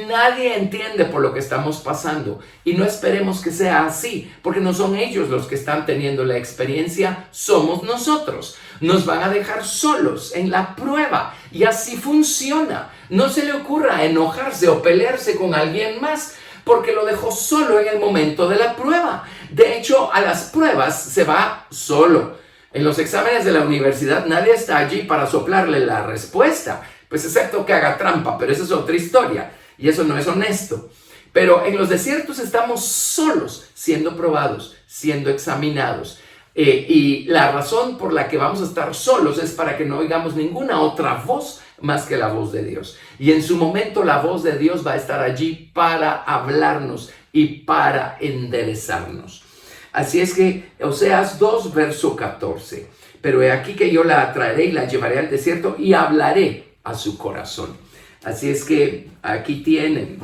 Nadie entiende por lo que estamos pasando y no esperemos que sea así, porque no son ellos los que están teniendo la experiencia, somos nosotros. Nos van a dejar solos en la prueba y así funciona. No se le ocurra enojarse o pelearse con alguien más porque lo dejó solo en el momento de la prueba. De hecho, a las pruebas se va solo. En los exámenes de la universidad nadie está allí para soplarle la respuesta. Pues excepto que haga trampa, pero esa es otra historia y eso no es honesto. Pero en los desiertos estamos solos, siendo probados, siendo examinados. Y la razón por la que vamos a estar solos es para que no oigamos ninguna otra voz más que la voz de Dios. Y en su momento la voz de Dios va a estar allí para hablarnos y para enderezarnos. Así es que Oseas 2, verso 14. Pero he aquí que yo la traeré y la llevaré al desierto y hablaré a su corazón. Así es que aquí tienen.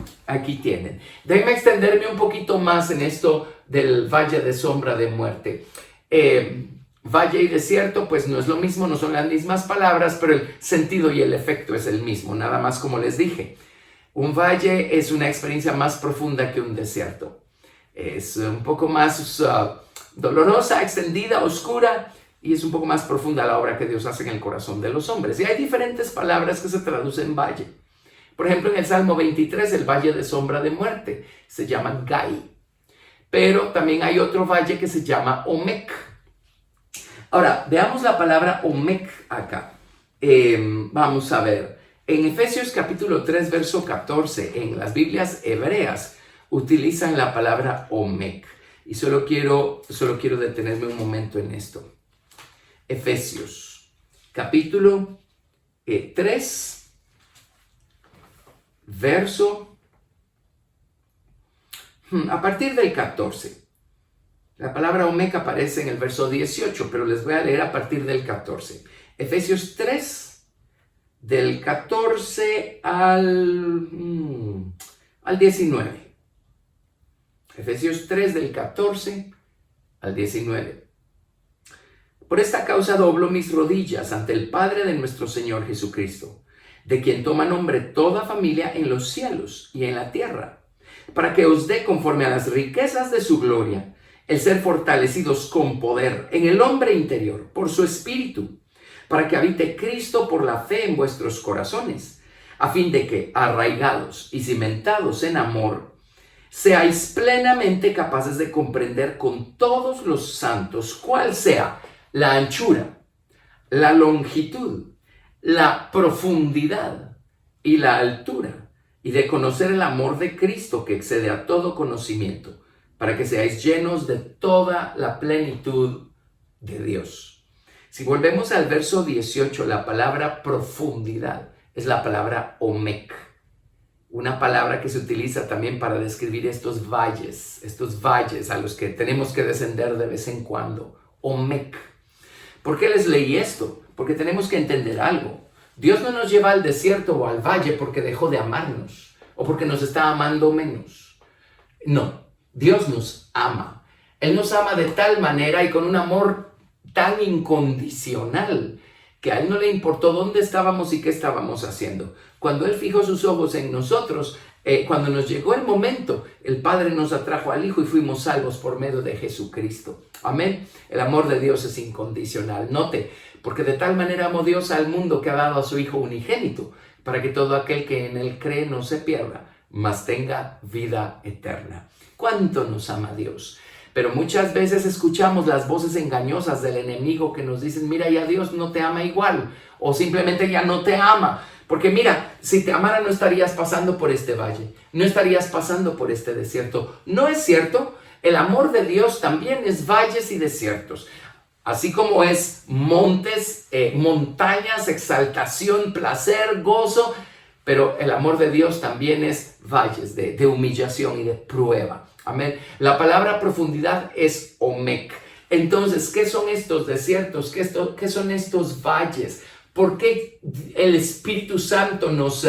Déjenme extenderme un poquito más en esto del valle de sombra de muerte. Valle y desierto pues no es lo mismo, no son las mismas palabras, pero el sentido y el efecto es el mismo, nada más como les dije. Un valle es una experiencia más profunda que un desierto. Es un poco más dolorosa, extendida, oscura, y es un poco más profunda la obra que Dios hace en el corazón de los hombres. Y hay diferentes palabras que se traducen valle. Por ejemplo, en el Salmo 23, el valle de sombra de muerte, se llama Gai. Pero también hay otro valle que se llama Omec. Ahora, veamos la palabra Omec acá. Vamos a ver. En Efesios capítulo 3, verso 14, en las Biblias hebreas, utilizan la palabra Omec. Y solo quiero detenerme un momento en esto. Efesios, capítulo 3, verso, a partir del 14. La palabra Omec aparece en el verso 18, pero les voy a leer a partir del 14. Efesios 3, del 14 al 19. Efesios 3, del 14 al 19. Por esta causa doblo mis rodillas ante el Padre de nuestro Señor Jesucristo, de quien toma nombre toda familia en los cielos y en la tierra, para que os dé conforme a las riquezas de su gloria, el ser fortalecidos con poder en el hombre interior por su Espíritu, para que habite Cristo por la fe en vuestros corazones, a fin de que, arraigados y cimentados en amor, seáis plenamente capaces de comprender con todos los santos cuál sea la anchura, la longitud, la profundidad y la altura, y de conocer el amor de Cristo que excede a todo conocimiento, para que seáis llenos de toda la plenitud de Dios. Si volvemos al verso 18, la palabra profundidad es la palabra Omec, una palabra que se utiliza también para describir estos valles a los que tenemos que descender de vez en cuando. Omec. ¿Por qué les leí esto? Porque tenemos que entender algo. Dios no nos lleva al desierto o al valle porque dejó de amarnos o porque nos está amando menos. No, Dios nos ama. Él nos ama de tal manera y con un amor tan incondicional que a Él no le importó dónde estábamos y qué estábamos haciendo. Cuando Él fijó sus ojos en nosotros, cuando nos llegó el momento, el Padre nos atrajo al Hijo y fuimos salvos por medio de Jesucristo. Amén. El amor de Dios es incondicional. Note, porque de tal manera amó Dios al mundo que ha dado a su Hijo unigénito, para que todo aquel que en Él cree no se pierda, mas tenga vida eterna. ¿Cuánto nos ama Dios? Pero muchas veces escuchamos las voces engañosas del enemigo que nos dicen, mira, ya Dios no te ama igual, o simplemente ya no te ama, Porque mira, si te amara no estarías pasando por este valle, no estarías pasando por este desierto. ¿No es cierto? El amor de Dios también es valles y desiertos. Así como es montes, montañas, exaltación, placer, gozo. Pero el amor de Dios también es valles de humillación y de prueba. Amén. La palabra profundidad es omek. Entonces, ¿qué son estos desiertos? ¿Qué son estos valles? ¿Por qué el Espíritu Santo nos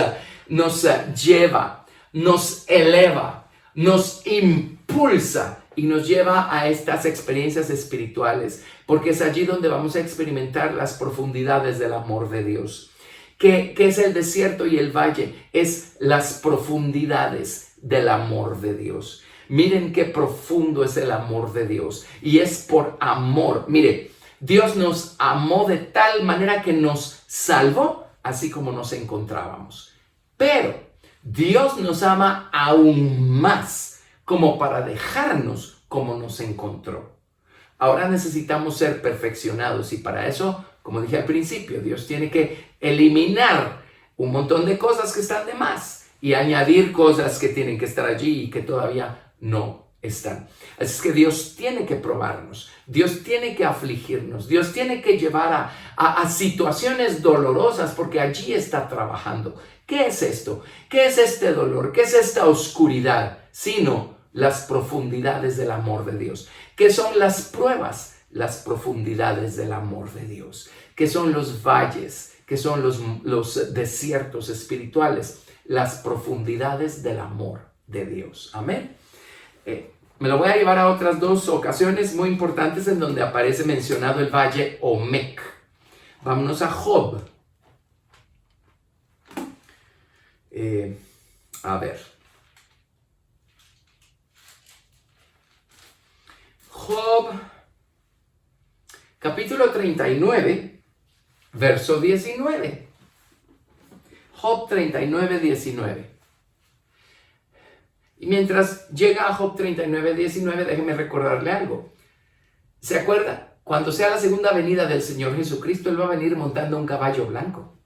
lleva, nos eleva, nos impulsa y nos lleva a estas experiencias espirituales? Porque es allí donde vamos a experimentar las profundidades del amor de Dios. ¿Qué es el desierto y el valle? Es las profundidades del amor de Dios. Miren qué profundo es el amor de Dios. Y es por amor. Mire, Dios nos amó de tal manera que nos salvó, así como nos encontrábamos. Pero Dios nos ama aún más, como para dejarnos como nos encontró. Ahora necesitamos ser perfeccionados y para eso, como dije al principio, Dios tiene que eliminar un montón de cosas que están de más y añadir cosas que tienen que estar allí y que todavía no están. Así es que Dios tiene que probarnos, Dios tiene que afligirnos, Dios tiene que llevar a situaciones dolorosas porque allí está trabajando. ¿Qué es esto? ¿Qué es este dolor? ¿Qué es esta oscuridad? Sino las profundidades del amor de Dios. ¿Qué son las pruebas? Las profundidades del amor de Dios. ¿Qué son los valles? ¿Qué son los desiertos espirituales? Las profundidades del amor de Dios. Amén. Me lo voy a llevar a otras dos ocasiones muy importantes en donde aparece mencionado el valle Omek. Vámonos a Job. A ver. Job, capítulo 39, verso 19. Job 39, 19. Y mientras llega a Job 39, 19, déjeme recordarle algo. ¿Se acuerda? Cuando sea la segunda venida del Señor Jesucristo, Él va a venir montando un caballo blanco.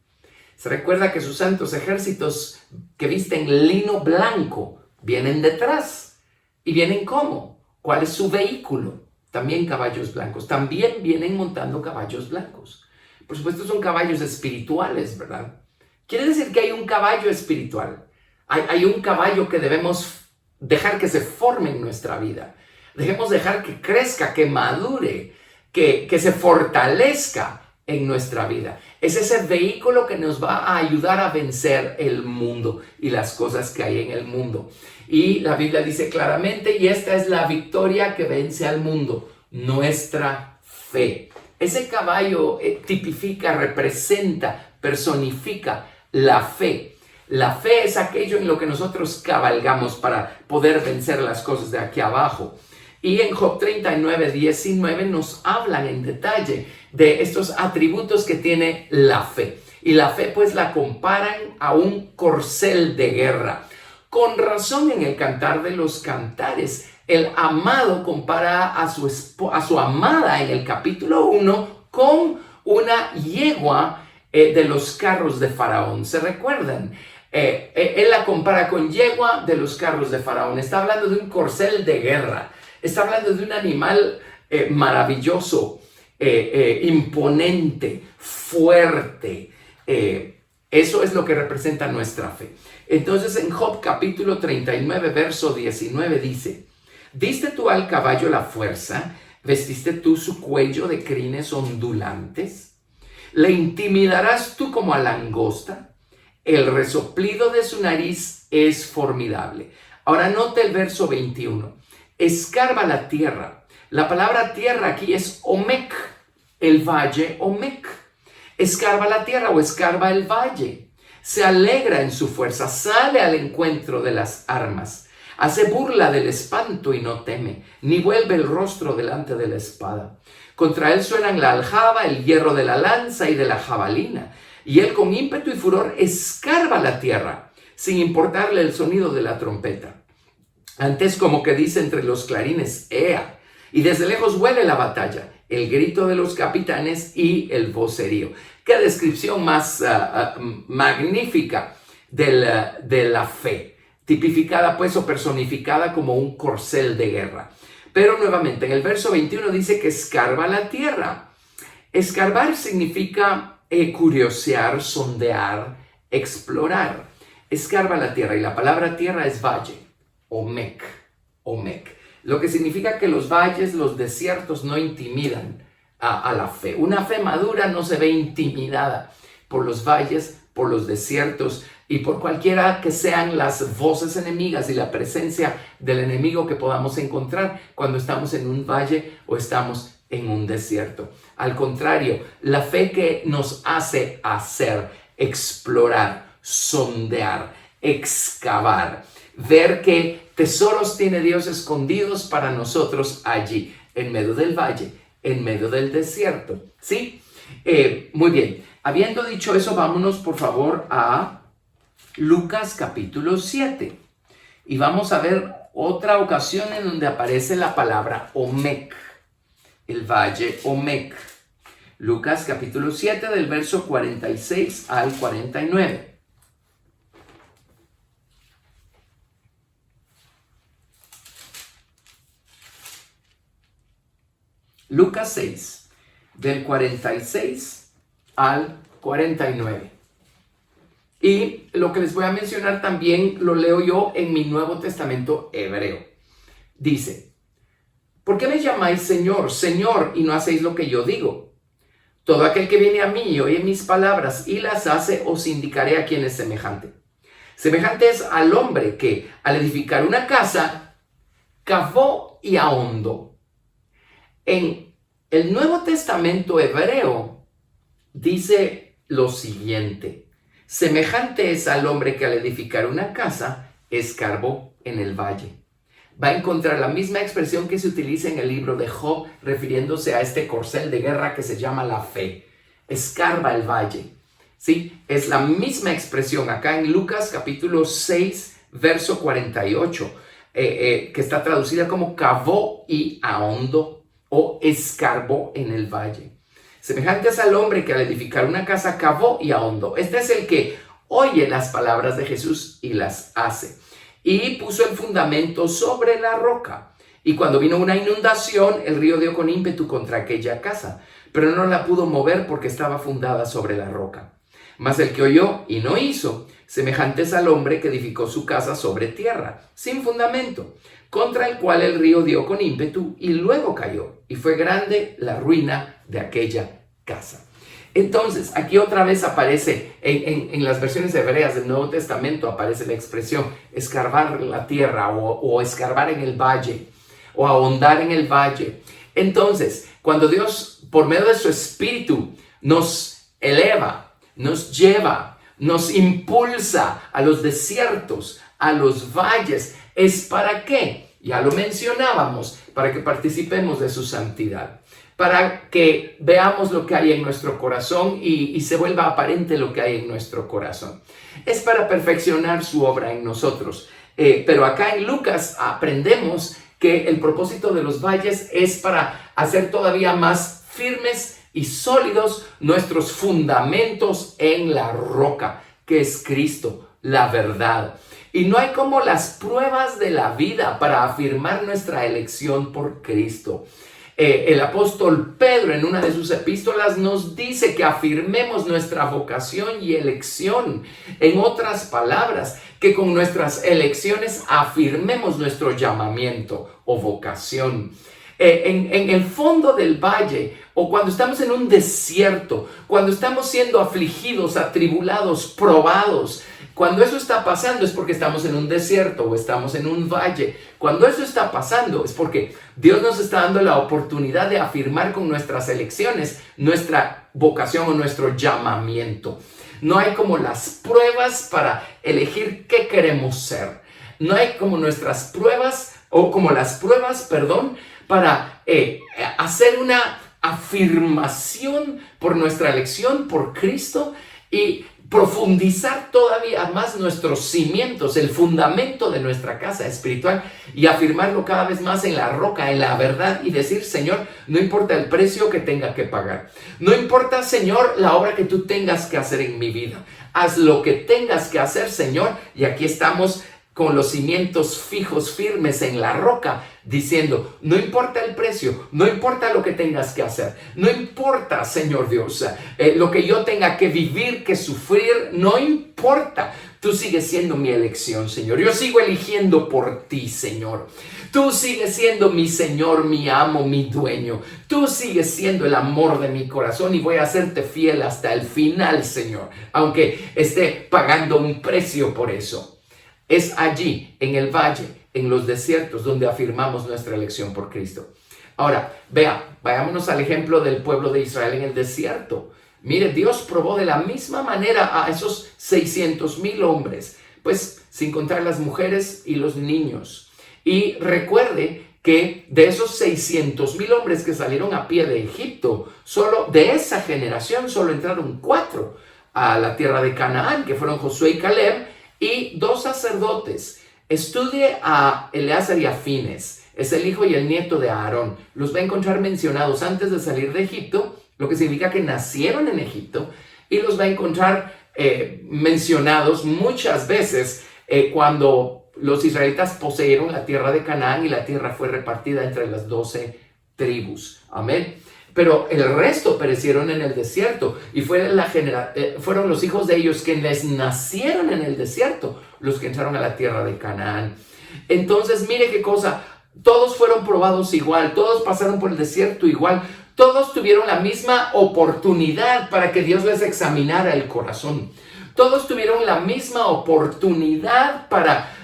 Se recuerda que sus santos ejércitos que visten lino blanco vienen detrás. ¿Y vienen cómo? ¿Cuál es su vehículo? También caballos blancos. También vienen montando caballos blancos. Por supuesto son caballos espirituales, ¿verdad? Quiere decir que hay un caballo espiritual. Hay un caballo que debemos dejar que se forme en nuestra vida. Dejemos dejar que crezca, que madure, que se fortalezca en nuestra vida. Es ese vehículo que nos va a ayudar a vencer el mundo y las cosas que hay en el mundo. Y la Biblia dice claramente, y esta es la victoria que vence al mundo, nuestra fe. Ese caballo tipifica, representa, personifica la fe. La fe es aquello en lo que nosotros cabalgamos para poder vencer las cosas de aquí abajo. Y en Job 39, 19 nos hablan en detalle de estos atributos que tiene la fe. Y la fe pues la comparan a un corcel de guerra. Con razón en el Cantar de los Cantares, el amado compara a su amada en el capítulo 1 con una yegua de los carros de Faraón. ¿Se recuerdan? Él la compara con yegua de los carros de Faraón. Está hablando de un corcel de guerra. Está hablando de un animal maravilloso, imponente, fuerte. Eso es lo que representa nuestra fe. Entonces en Job capítulo 39, verso 19 dice: ¿Diste tú al caballo la fuerza? ¿Vestiste tú su cuello de crines ondulantes? ¿Le intimidarás tú como a langosta? El resoplido de su nariz es formidable. Ahora note el verso 21. Escarba la tierra. La palabra tierra aquí es Omek, el valle Omek. Escarba la tierra o escarba el valle. Se alegra en su fuerza, sale al encuentro de las armas. Hace burla del espanto y no teme, ni vuelve el rostro delante de la espada. Contra él suenan la aljaba, el hierro de la lanza y de la jabalina. Y él con ímpetu y furor escarba la tierra, sin importarle el sonido de la trompeta. Antes como que dice entre los clarines, ¡ea! y desde lejos huele la batalla, el grito de los capitanes y el vocerío. Qué descripción más magnífica de la fe, tipificada pues o personificada como un corcel de guerra. Pero nuevamente en el verso 21 dice que escarba la tierra. Escarbar significa curiosear, sondear, explorar. Escarba la tierra, y la palabra tierra es valle, Omec, lo que significa que los valles, los desiertos no intimidan a la fe. Una fe madura no se ve intimidada por los valles, por los desiertos y por cualquiera que sean las voces enemigas y la presencia del enemigo que podamos encontrar cuando estamos en un valle o estamos en un desierto. Al contrario, la fe que nos hace hacer, explorar, sondear, excavar, ver qué tesoros tiene Dios escondidos para nosotros allí, en medio del valle, en medio del desierto. ¿Sí? Muy bien. Habiendo dicho eso, vámonos por favor a Lucas capítulo 7. Y vamos a ver otra ocasión en donde aparece la palabra Omec, el valle Omec. Lucas capítulo 7 del verso 46 al 49. Lucas 6, del 46 al 49. Y lo que les voy a mencionar también lo leo yo en mi Nuevo Testamento hebreo. Dice: ¿por qué me llamáis Señor, Señor, y no hacéis lo que yo digo? Todo aquel que viene a mí y oye mis palabras y las hace, os indicaré a quién es semejante. Semejante es al hombre que, al edificar una casa, cavó y ahondó. En el Nuevo Testamento hebreo dice lo siguiente: semejante es al hombre que al edificar una casa escarbó en el valle. Va a encontrar la misma expresión que se utiliza en el libro de Job, refiriéndose a este corcel de guerra que se llama la fe. Escarba el valle. ¿Sí? Es la misma expresión acá en Lucas capítulo 6, verso 48, que está traducida como cavó y ahondó o escarbó en el valle. Semejante es al hombre que al edificar una casa cavó y ahondó. Este es el que oye las palabras de Jesús y las hace. Y puso el fundamento sobre la roca. Y cuando vino una inundación, el río dio con ímpetu contra aquella casa, pero no la pudo mover porque estaba fundada sobre la roca. Mas el que oyó y no hizo, semejante es al hombre que edificó su casa sobre tierra, sin fundamento, contra el cual el río dio con ímpetu y luego cayó, y fue grande la ruina de aquella casa. Entonces, aquí otra vez aparece, en las versiones hebreas del Nuevo Testamento, aparece la expresión escarbar la tierra o escarbar en el valle o ahondar en el valle. Entonces, cuando Dios, por medio de su Espíritu, nos eleva, nos lleva, nos impulsa a los desiertos, a los valles, ¿es para qué? Ya lo mencionábamos, para que participemos de su santidad, para que veamos lo que hay en nuestro corazón y se vuelva aparente lo que hay en nuestro corazón. Es para perfeccionar su obra en nosotros. Pero acá en Lucas aprendemos que el propósito de los valles es para hacer todavía más firmes y sólidos nuestros fundamentos en la roca, que es Cristo, la verdad. Y no hay como las pruebas de la vida para afirmar nuestra elección por Cristo. El apóstol Pedro en una de sus epístolas nos dice que afirmemos nuestra vocación y elección. En otras palabras, que con nuestras elecciones afirmemos nuestro llamamiento o vocación. En el fondo del valle o cuando estamos en un desierto, cuando estamos siendo afligidos, atribulados, probados, cuando eso está pasando es porque estamos en un desierto o estamos en un valle. Cuando eso está pasando es porque Dios nos está dando la oportunidad de afirmar con nuestras elecciones nuestra vocación o nuestro llamamiento. No hay como las pruebas para elegir qué queremos ser. No hay como nuestras pruebas para hacer una afirmación por nuestra elección por Cristo y profundizar todavía más nuestros cimientos, el fundamento de nuestra casa espiritual y afirmarlo cada vez más en la roca, en la verdad y decir, Señor, no importa el precio que tenga que pagar, no importa, Señor, la obra que tú tengas que hacer en mi vida, haz lo que tengas que hacer, Señor, y aquí estamos con los cimientos fijos, firmes en la roca, diciendo, no importa el precio, no importa lo que tengas que hacer, no importa, Señor Dios, lo que yo tenga que vivir, que sufrir, no importa. Tú sigues siendo mi elección, Señor. Yo sigo eligiendo por ti, Señor. Tú sigues siendo mi Señor, mi amo, mi dueño. Tú sigues siendo el amor de mi corazón y voy a hacerte fiel hasta el final, Señor, aunque esté pagando un precio por eso. Es allí, en el valle, en los desiertos, donde afirmamos nuestra elección por Cristo. Ahora, vayámonos al ejemplo del pueblo de Israel en el desierto. Mire, Dios probó de la misma manera a esos 600,000 hombres, pues sin contar las mujeres y los niños. Y recuerde que de esos 600,000 hombres que salieron a pie de Egipto, solo de esa generación solo entraron 4 a la tierra de Canaán, que fueron Josué y Caleb, y 2 sacerdotes. Estudie a Eleazar y a Fines, es el hijo y el nieto de Aarón. Los va a encontrar mencionados antes de salir de Egipto, lo que significa que nacieron en Egipto, y los va a encontrar mencionados muchas veces cuando los israelitas poseyeron la tierra de Canaán y la tierra fue repartida entre las 12 tribus. Amén. Pero el resto perecieron en el desierto y fueron los hijos de ellos quienes nacieron en el desierto, los que entraron a la tierra de Canaán. Entonces, mire qué cosa, todos fueron probados igual, todos pasaron por el desierto igual, todos tuvieron la misma oportunidad para que Dios les examinara el corazón. Todos tuvieron la misma oportunidad para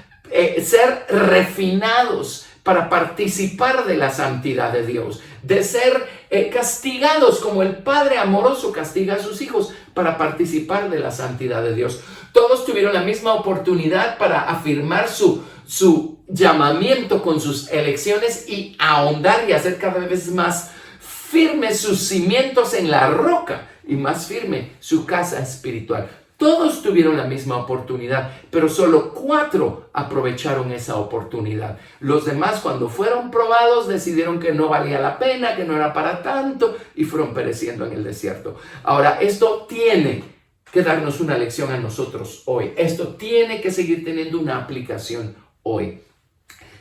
ser refinados, para participar de la santidad de Dios, de ser castigados como el Padre amoroso castiga a sus hijos, para participar de la santidad de Dios. Todos tuvieron la misma oportunidad para afirmar su llamamiento con sus elecciones y ahondar y hacer cada vez más firmes sus cimientos en la roca y más firme su casa espiritual. Todos tuvieron la misma oportunidad, pero solo 4 aprovecharon esa oportunidad. Los demás, cuando fueron probados, decidieron que no valía la pena, que no era para tanto y fueron pereciendo en el desierto. Ahora, esto tiene que darnos una lección a nosotros hoy. Esto tiene que seguir teniendo una aplicación hoy.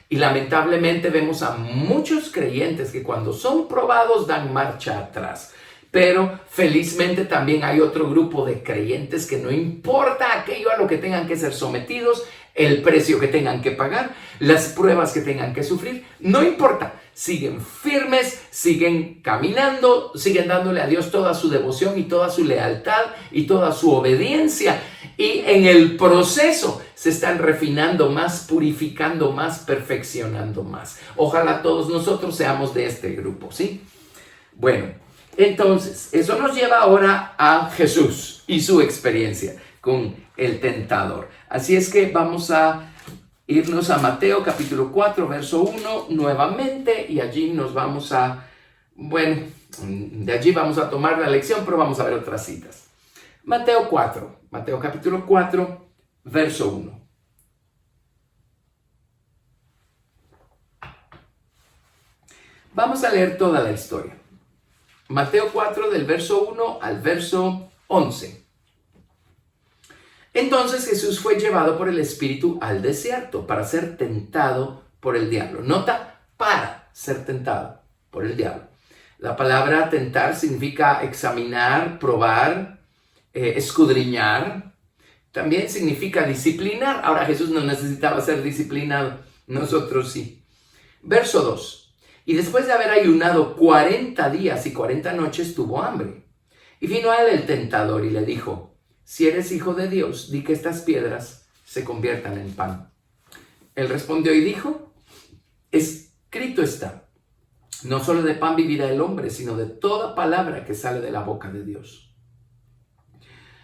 Y lamentablemente vemos a muchos creyentes que cuando son probados dan marcha atrás. Pero felizmente también hay otro grupo de creyentes que no importa aquello a lo que tengan que ser sometidos, el precio que tengan que pagar, las pruebas que tengan que sufrir, no importa. Siguen firmes, siguen caminando, siguen dándole a Dios toda su devoción y toda su lealtad y toda su obediencia. Y en el proceso se están refinando más, purificando más, perfeccionando más. Ojalá todos nosotros seamos de este grupo, ¿sí? Bueno. Entonces, eso nos lleva ahora a Jesús y su experiencia con el tentador. Así es que vamos a irnos a Mateo capítulo 4, verso 1 nuevamente y allí nos vamos a, de allí vamos a tomar la lección, pero vamos a ver otras citas. Mateo capítulo 4, verso 1. Vamos a leer toda la historia. Mateo 4 del verso 1 al verso 11. Entonces Jesús fue llevado por el Espíritu al desierto para ser tentado por el diablo. Nota, para ser tentado por el diablo. La palabra tentar significa examinar, probar, escudriñar. También significa disciplinar. Ahora Jesús no necesitaba ser disciplinado, nosotros sí. Verso 2. Y después de haber ayunado 40 días y 40 noches, tuvo hambre. Y vino a él el tentador y le dijo, si eres hijo de Dios, di que estas piedras se conviertan en pan. Él respondió y dijo, escrito está, no solo de pan vivirá el hombre, sino de toda palabra que sale de la boca de Dios.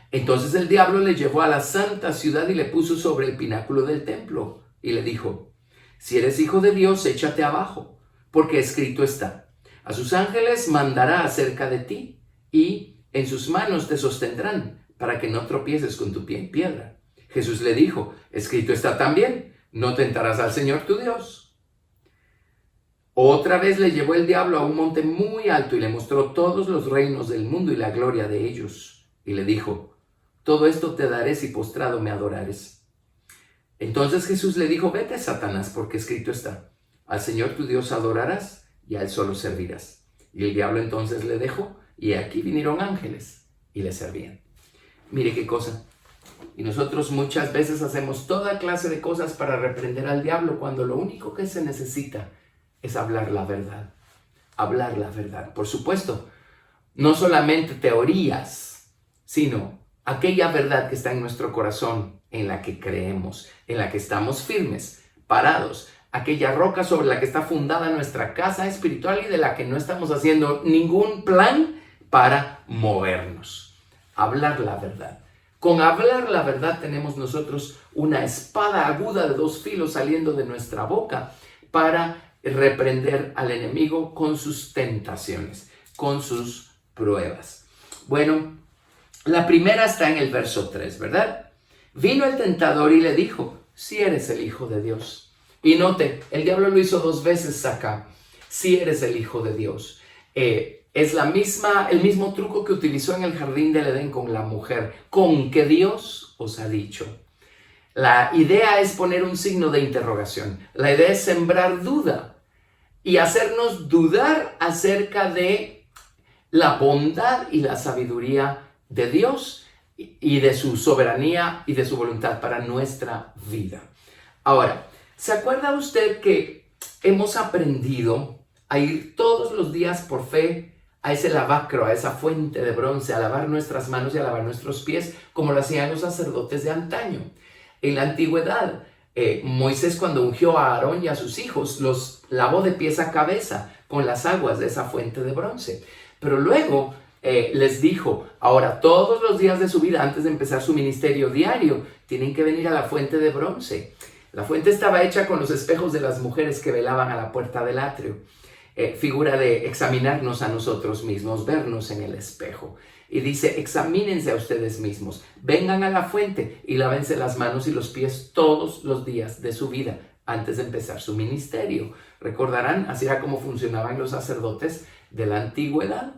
Entonces el diablo le llevó a la santa ciudad y le puso sobre el pináculo del templo y le dijo, si eres hijo de Dios, échate abajo. Porque escrito está, a sus ángeles mandará acerca de ti, y en sus manos te sostendrán, para que no tropieces con tu pie en piedra. Jesús le dijo, escrito está también, no tentarás al Señor tu Dios. Otra vez le llevó el diablo a un monte muy alto y le mostró todos los reinos del mundo y la gloria de ellos. Y le dijo, todo esto te daré si postrado me adorares. Entonces Jesús le dijo, vete, Satanás, porque escrito está, al Señor tu Dios adorarás y a Él solo servirás. Y el diablo entonces le dejó, y aquí vinieron ángeles y le servían. Mire qué cosa. Y nosotros muchas veces hacemos toda clase de cosas para reprender al diablo, cuando lo único que se necesita es hablar la verdad. Hablar la verdad. Por supuesto, no solamente teorías, sino aquella verdad que está en nuestro corazón, en la que creemos, en la que estamos firmes, parados, aquella roca sobre la que está fundada nuestra casa espiritual y de la que no estamos haciendo ningún plan para movernos. Hablar la verdad. Con hablar la verdad tenemos nosotros una espada aguda de 2 filos saliendo de nuestra boca para reprender al enemigo con sus tentaciones, con sus pruebas. Bueno, la primera está en el verso 3, ¿verdad? Vino el tentador y le dijo, si eres el Hijo de Dios. Y note, el diablo lo hizo 2 veces acá. Si eres el Hijo de Dios. Es el mismo truco que utilizó en el jardín del Edén con la mujer. Con que Dios os ha dicho. La idea es poner un signo de interrogación. La idea es sembrar duda y hacernos dudar acerca de la bondad y la sabiduría de Dios y de su soberanía y de su voluntad para nuestra vida. Ahora, ¿se acuerda usted que hemos aprendido a ir todos los días por fe a ese lavacro, a esa fuente de bronce, a lavar nuestras manos y a lavar nuestros pies, como lo hacían los sacerdotes de antaño? En la antigüedad, Moisés, cuando ungió a Aarón y a sus hijos, los lavó de pies a cabeza con las aguas de esa fuente de bronce. Pero luego les dijo, ahora todos los días de su vida, antes de empezar su ministerio diario, tienen que venir a la fuente de bronce. La fuente estaba hecha con los espejos de las mujeres que velaban a la puerta del atrio. Figura de examinarnos a nosotros mismos, vernos en el espejo. Y dice, examínense a ustedes mismos, vengan a la fuente y lávense las manos y los pies todos los días de su vida antes de empezar su ministerio. Recordarán, así era como funcionaban los sacerdotes de la antigüedad.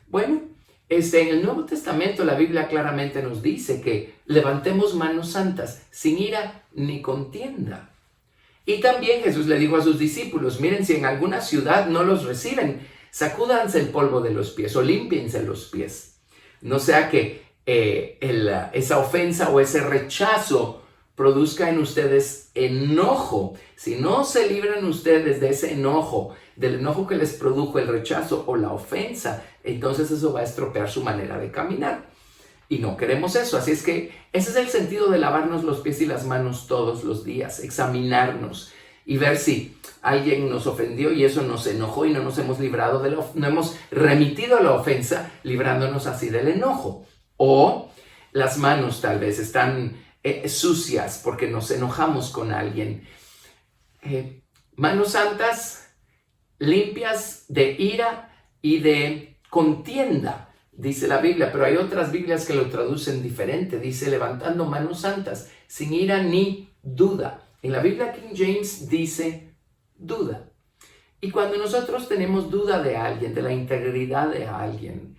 Bueno, en el Nuevo Testamento la Biblia claramente nos dice que levantemos manos santas sin ira ni contienda. Y también Jesús le dijo a sus discípulos, miren, si en alguna ciudad no los reciben, sacúdanse el polvo de los pies o límpiense los pies. No sea que esa ofensa o ese rechazo produzca en ustedes enojo. Si no se libran ustedes de ese enojo, del enojo que les produjo el rechazo o la ofensa, entonces eso va a estropear su manera de caminar. Y no queremos eso. Así es que ese es el sentido de lavarnos los pies y las manos todos los días, examinarnos y ver si alguien nos ofendió y eso nos enojó y no nos hemos librado no hemos remitido la ofensa, librándonos así del enojo. O las manos tal vez están sucias porque nos enojamos con alguien. Manos santas, limpias de ira y de contienda, dice la Biblia, pero hay otras Biblias que lo traducen diferente. Dice levantando manos santas, sin ira ni duda. En la Biblia King James dice duda. Y cuando nosotros tenemos duda de alguien, de la integridad de alguien,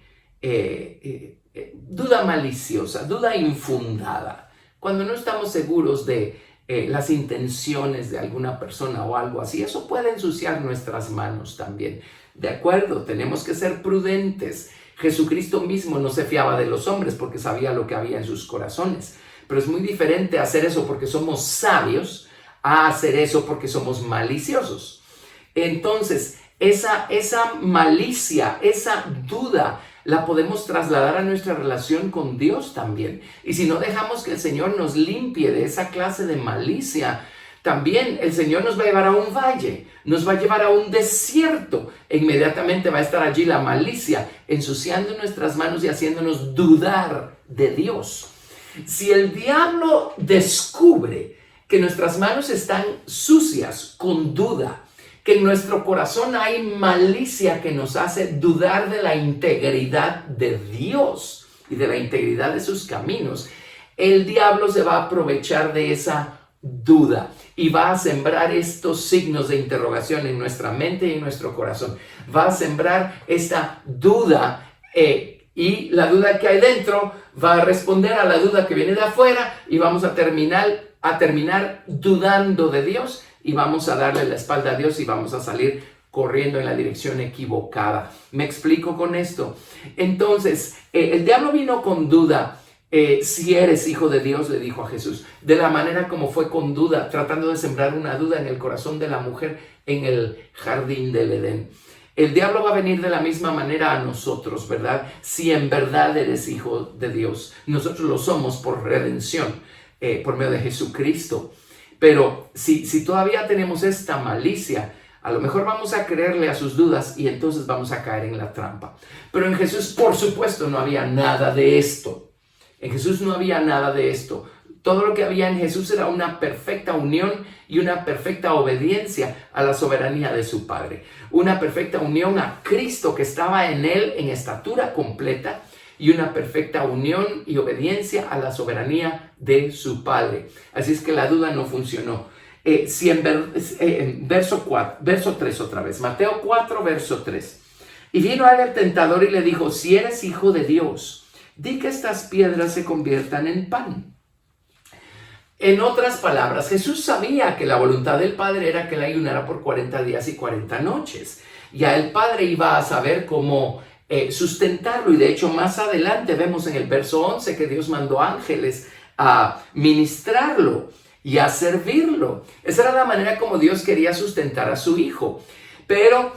duda maliciosa, duda infundada, cuando no estamos seguros de las intenciones de alguna persona o algo así, eso puede ensuciar nuestras manos también. De acuerdo, tenemos que ser prudentes. Jesucristo mismo no se fiaba de los hombres porque sabía lo que había en sus corazones. Pero es muy diferente hacer eso porque somos sabios a hacer eso porque somos maliciosos. Entonces, esa malicia, esa duda, la podemos trasladar a nuestra relación con Dios también. Y si no dejamos que el Señor nos limpie de esa clase de malicia, también el Señor nos va a llevar a un valle, nos va a llevar a un desierto. E inmediatamente va a estar allí la malicia, ensuciando nuestras manos y haciéndonos dudar de Dios. Si el diablo descubre que nuestras manos están sucias con duda, que en nuestro corazón hay malicia que nos hace dudar de la integridad de Dios, y de la integridad de sus caminos, el diablo se va a aprovechar de esa duda y va a sembrar estos signos de interrogación en nuestra mente y en nuestro corazón. Va a sembrar esta duda y la duda que hay dentro va a responder a la duda que viene de afuera y vamos a terminar dudando de Dios y vamos a darle la espalda a Dios y vamos a salir corriendo en la dirección equivocada. ¿Me explico con esto? Entonces, el diablo vino con duda. Si eres hijo de Dios, le dijo a Jesús, de la manera como fue con duda, tratando de sembrar una duda en el corazón de la mujer en el jardín del Edén. El diablo va a venir de la misma manera a nosotros, ¿verdad? Si en verdad eres hijo de Dios. Nosotros lo somos por redención, por medio de Jesucristo. Pero si todavía tenemos esta malicia, a lo mejor vamos a creerle a sus dudas y entonces vamos a caer en la trampa. Pero en Jesús, por supuesto, no había nada de esto. En Jesús no había nada de esto. Todo lo que había en Jesús era una perfecta unión y una perfecta obediencia a la soberanía de su Padre. Una perfecta unión a Cristo que estaba en él en estatura completa y una perfecta unión y obediencia a la soberanía de su Padre. Así es que la duda no funcionó. Verso 3 otra vez. Mateo 4, verso 3. Y vino a él el tentador y le dijo, si eres hijo de Dios, di que estas piedras se conviertan en pan. En otras palabras, Jesús sabía que la voluntad del Padre era que él ayunara por 40 días y 40 noches. Ya el Padre iba a saber cómo sustentarlo. Y de hecho, más adelante vemos en el verso 11 que Dios mandó ángeles a ministrarlo y a servirlo. Esa era la manera como Dios quería sustentar a su Hijo. Pero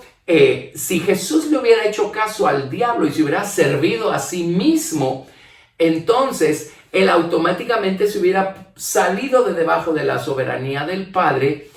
si Jesús le hubiera hecho caso al diablo y se hubiera servido a sí mismo, entonces él automáticamente se hubiera salido de debajo de la soberanía del Padre,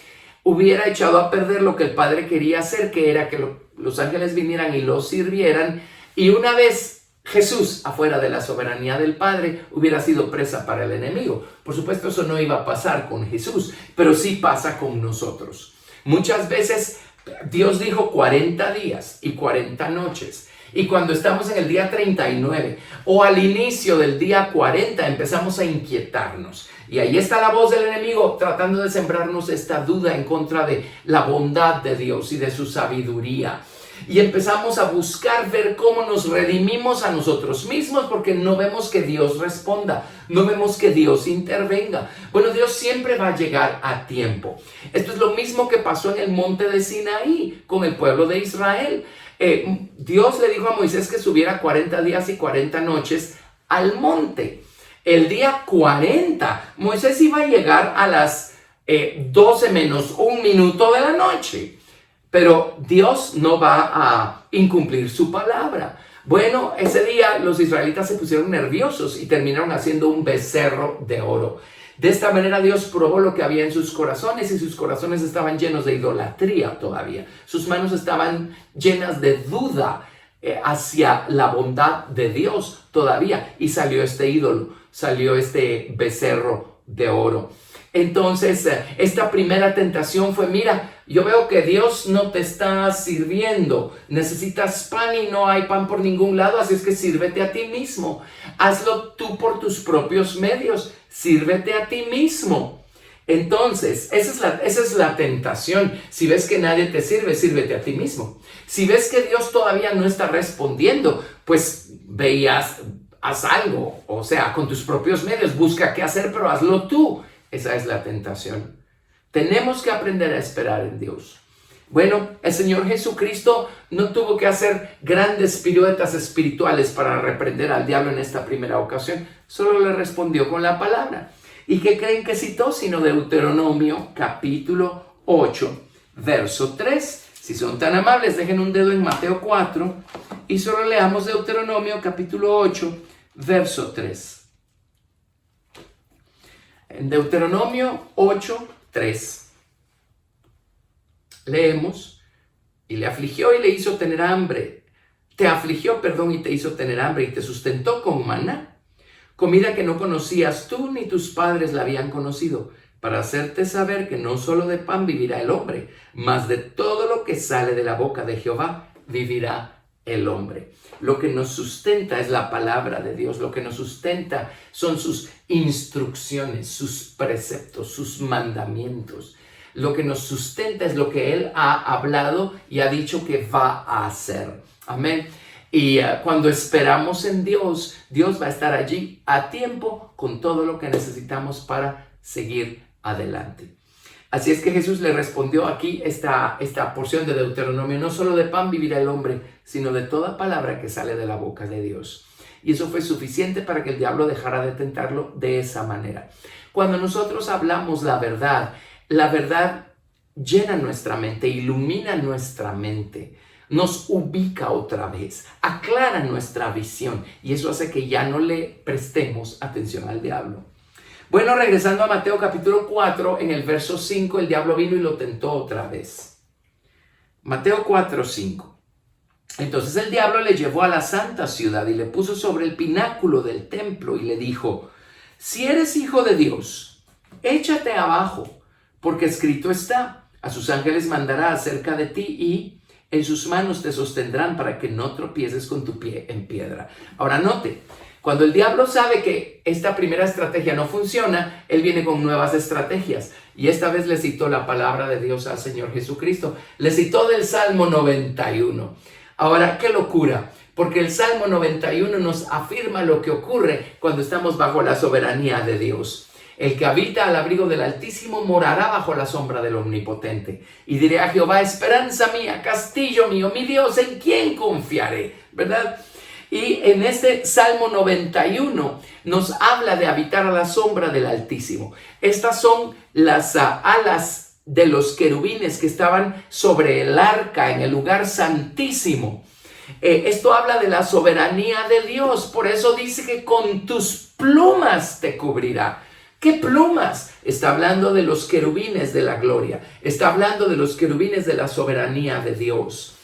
hubiera echado a perder lo que el Padre quería hacer, que era que los ángeles vinieran y lo sirvieran, y una vez Jesús afuera de la soberanía del Padre hubiera sido presa para el enemigo. Por supuesto, eso no iba a pasar con Jesús, pero sí pasa con nosotros. Muchas veces Dios dijo 40 días y 40 noches. Y cuando estamos en el día 39 o al inicio del día 40 empezamos a inquietarnos. Y ahí está la voz del enemigo tratando de sembrarnos esta duda en contra de la bondad de Dios y de su sabiduría. Y empezamos a buscar ver cómo nos redimimos a nosotros mismos porque no vemos que Dios responda, no vemos que Dios intervenga. Bueno, Dios siempre va a llegar a tiempo. Esto es lo mismo que pasó en el monte de Sinaí con el pueblo de Israel. Dios le dijo a Moisés que subiera 40 días y 40 noches al monte. El día 40, Moisés iba a llegar a las 12 menos un minuto de la noche. Pero Dios no va a incumplir su palabra. Bueno, ese día los israelitas se pusieron nerviosos y terminaron haciendo un becerro de oro. De esta manera Dios probó lo que había en sus corazones y sus corazones estaban llenos de idolatría todavía. Sus manos estaban llenas de duda hacia la bondad de Dios todavía. Y salió este ídolo, salió este becerro de oro. Entonces, esta primera tentación fue, mira, yo veo que Dios no te está sirviendo, necesitas pan y no hay pan por ningún lado, así es que sírvete a ti mismo, hazlo tú por tus propios medios, sírvete a ti mismo. Entonces, esa es la tentación. Si ves que nadie te sirve, sírvete a ti mismo. Si ves que Dios todavía no está respondiendo, pues haz algo, o sea, con tus propios medios, busca qué hacer, pero hazlo tú. Esa es la tentación. Tenemos que aprender a esperar en Dios. Bueno, el Señor Jesucristo no tuvo que hacer grandes piruetas espirituales para reprender al diablo en esta primera ocasión. Solo le respondió con la palabra. ¿Y qué creen que citó? Sino Deuteronomio capítulo 8, verso 3. Si son tan amables, dejen un dedo en Mateo 4 y solo leamos Deuteronomio capítulo 8, verso 3. En Deuteronomio 8:3 leemos, y le afligió y le hizo tener hambre. Te afligió, y te hizo tener hambre y te sustentó con maná, comida que no conocías tú ni tus padres la habían conocido, para hacerte saber que no solo de pan vivirá el hombre, mas de todo lo que sale de la boca de Jehová vivirá el hombre. Lo que nos sustenta es la palabra de Dios. Lo que nos sustenta son sus instrucciones, sus preceptos, sus mandamientos. Lo que nos sustenta es lo que Él ha hablado y ha dicho que va a hacer. Amén. Y cuando esperamos en Dios, Dios va a estar allí a tiempo con todo lo que necesitamos para seguir adelante. Así es que Jesús le respondió aquí esta porción de Deuteronomio: no solo de pan vivirá el hombre, sino de toda palabra que sale de la boca de Dios. Y eso fue suficiente para que el diablo dejara de tentarlo de esa manera. Cuando nosotros hablamos la verdad llena nuestra mente, ilumina nuestra mente, nos ubica otra vez, aclara nuestra visión, y eso hace que ya no le prestemos atención al diablo. Bueno, regresando a Mateo capítulo 4, en el verso 5, el diablo vino y lo tentó otra vez. Mateo 4, 5. Entonces el diablo le llevó a la santa ciudad y le puso sobre el pináculo del templo y le dijo: si eres hijo de Dios, échate abajo, porque escrito está: a sus ángeles mandará acerca de ti y en sus manos te sostendrán para que no tropieces con tu pie en piedra. Ahora note, cuando el diablo sabe que esta primera estrategia no funciona, él viene con nuevas estrategias. Y esta vez le citó la palabra de Dios al Señor Jesucristo. Le citó del Salmo 91. Ahora, qué locura, porque el Salmo 91 nos afirma lo que ocurre cuando estamos bajo la soberanía de Dios. El que habita al abrigo del Altísimo morará bajo la sombra del Omnipotente. Y diré a Jehová: esperanza mía, castillo mío, mi Dios, ¿en quién confiaré? ¿Verdad? Y en este Salmo 91 nos habla de habitar a la sombra del Altísimo. Estas son las alas de los querubines que estaban sobre el arca en el lugar santísimo. Esto habla de la soberanía de Dios. Por eso dice que con tus plumas te cubrirá. ¿Qué plumas? Está hablando de los querubines de la gloria. Está hablando de los querubines de la soberanía de Dios.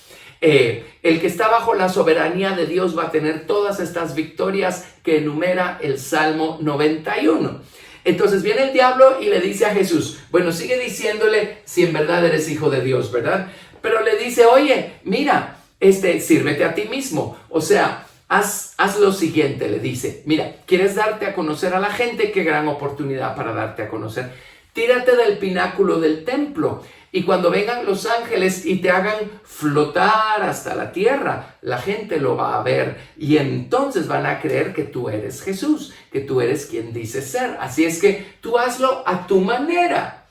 El que está bajo la soberanía de Dios va a tener todas estas victorias que enumera el Salmo 91. Entonces viene el diablo y le dice a Jesús, bueno, sigue diciéndole si en verdad eres hijo de Dios, ¿verdad? Pero le dice: oye, mira, sírvete a ti mismo. O sea, haz lo siguiente, le dice: mira, ¿quieres darte a conocer a la gente? Qué gran oportunidad para darte a conocer. Tírate del pináculo del templo y cuando vengan los ángeles y te hagan flotar hasta la tierra, la gente lo va a ver y entonces van a creer que tú eres Jesús, que tú eres quien dices ser. Así es que tú hazlo a tu manera.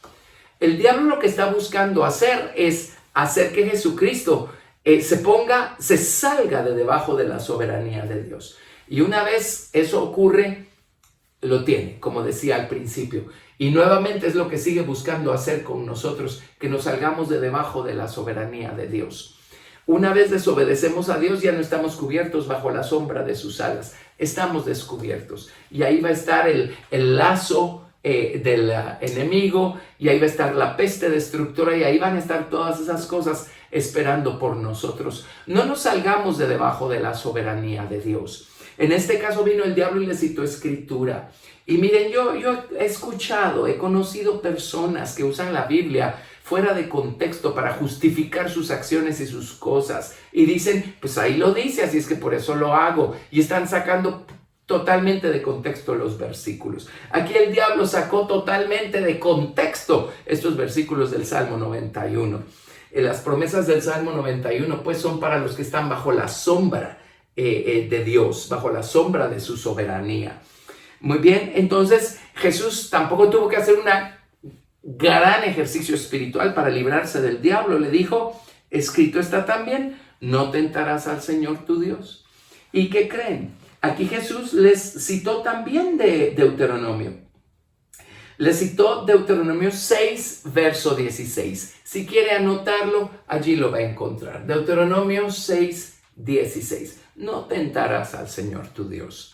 El diablo lo que está buscando hacer es hacer que Jesucristo se salga de debajo de la soberanía de Dios. Y una vez eso ocurre, lo tiene, como decía al principio. Y nuevamente es lo que sigue buscando hacer con nosotros, que nos salgamos de debajo de la soberanía de Dios. Una vez desobedecemos a Dios, ya no estamos cubiertos bajo la sombra de sus alas. Estamos descubiertos. Y ahí va a estar el lazo del enemigo, y ahí va a estar la peste destructora, y ahí van a estar todas esas cosas esperando por nosotros. No nos salgamos de debajo de la soberanía de Dios. En este caso vino el diablo y le citó escritura. Y miren, yo he conocido personas que usan la Biblia fuera de contexto para justificar sus acciones y sus cosas. Y dicen, pues ahí lo dice, así es que por eso lo hago. Y están sacando totalmente de contexto los versículos. Aquí el diablo sacó totalmente de contexto estos versículos del Salmo 91. Las promesas del Salmo 91 pues son para los que están bajo la sombra de Dios, bajo la sombra de su soberanía. Muy bien, entonces Jesús tampoco tuvo que hacer un gran ejercicio espiritual para librarse del diablo. Le dijo, escrito está también, no tentarás al Señor tu Dios. ¿Y qué creen? Aquí Jesús les citó también de Deuteronomio. Les citó Deuteronomio 6, verso 16. Si quiere anotarlo, allí lo va a encontrar. Deuteronomio 6, 16. No tentarás al Señor tu Dios.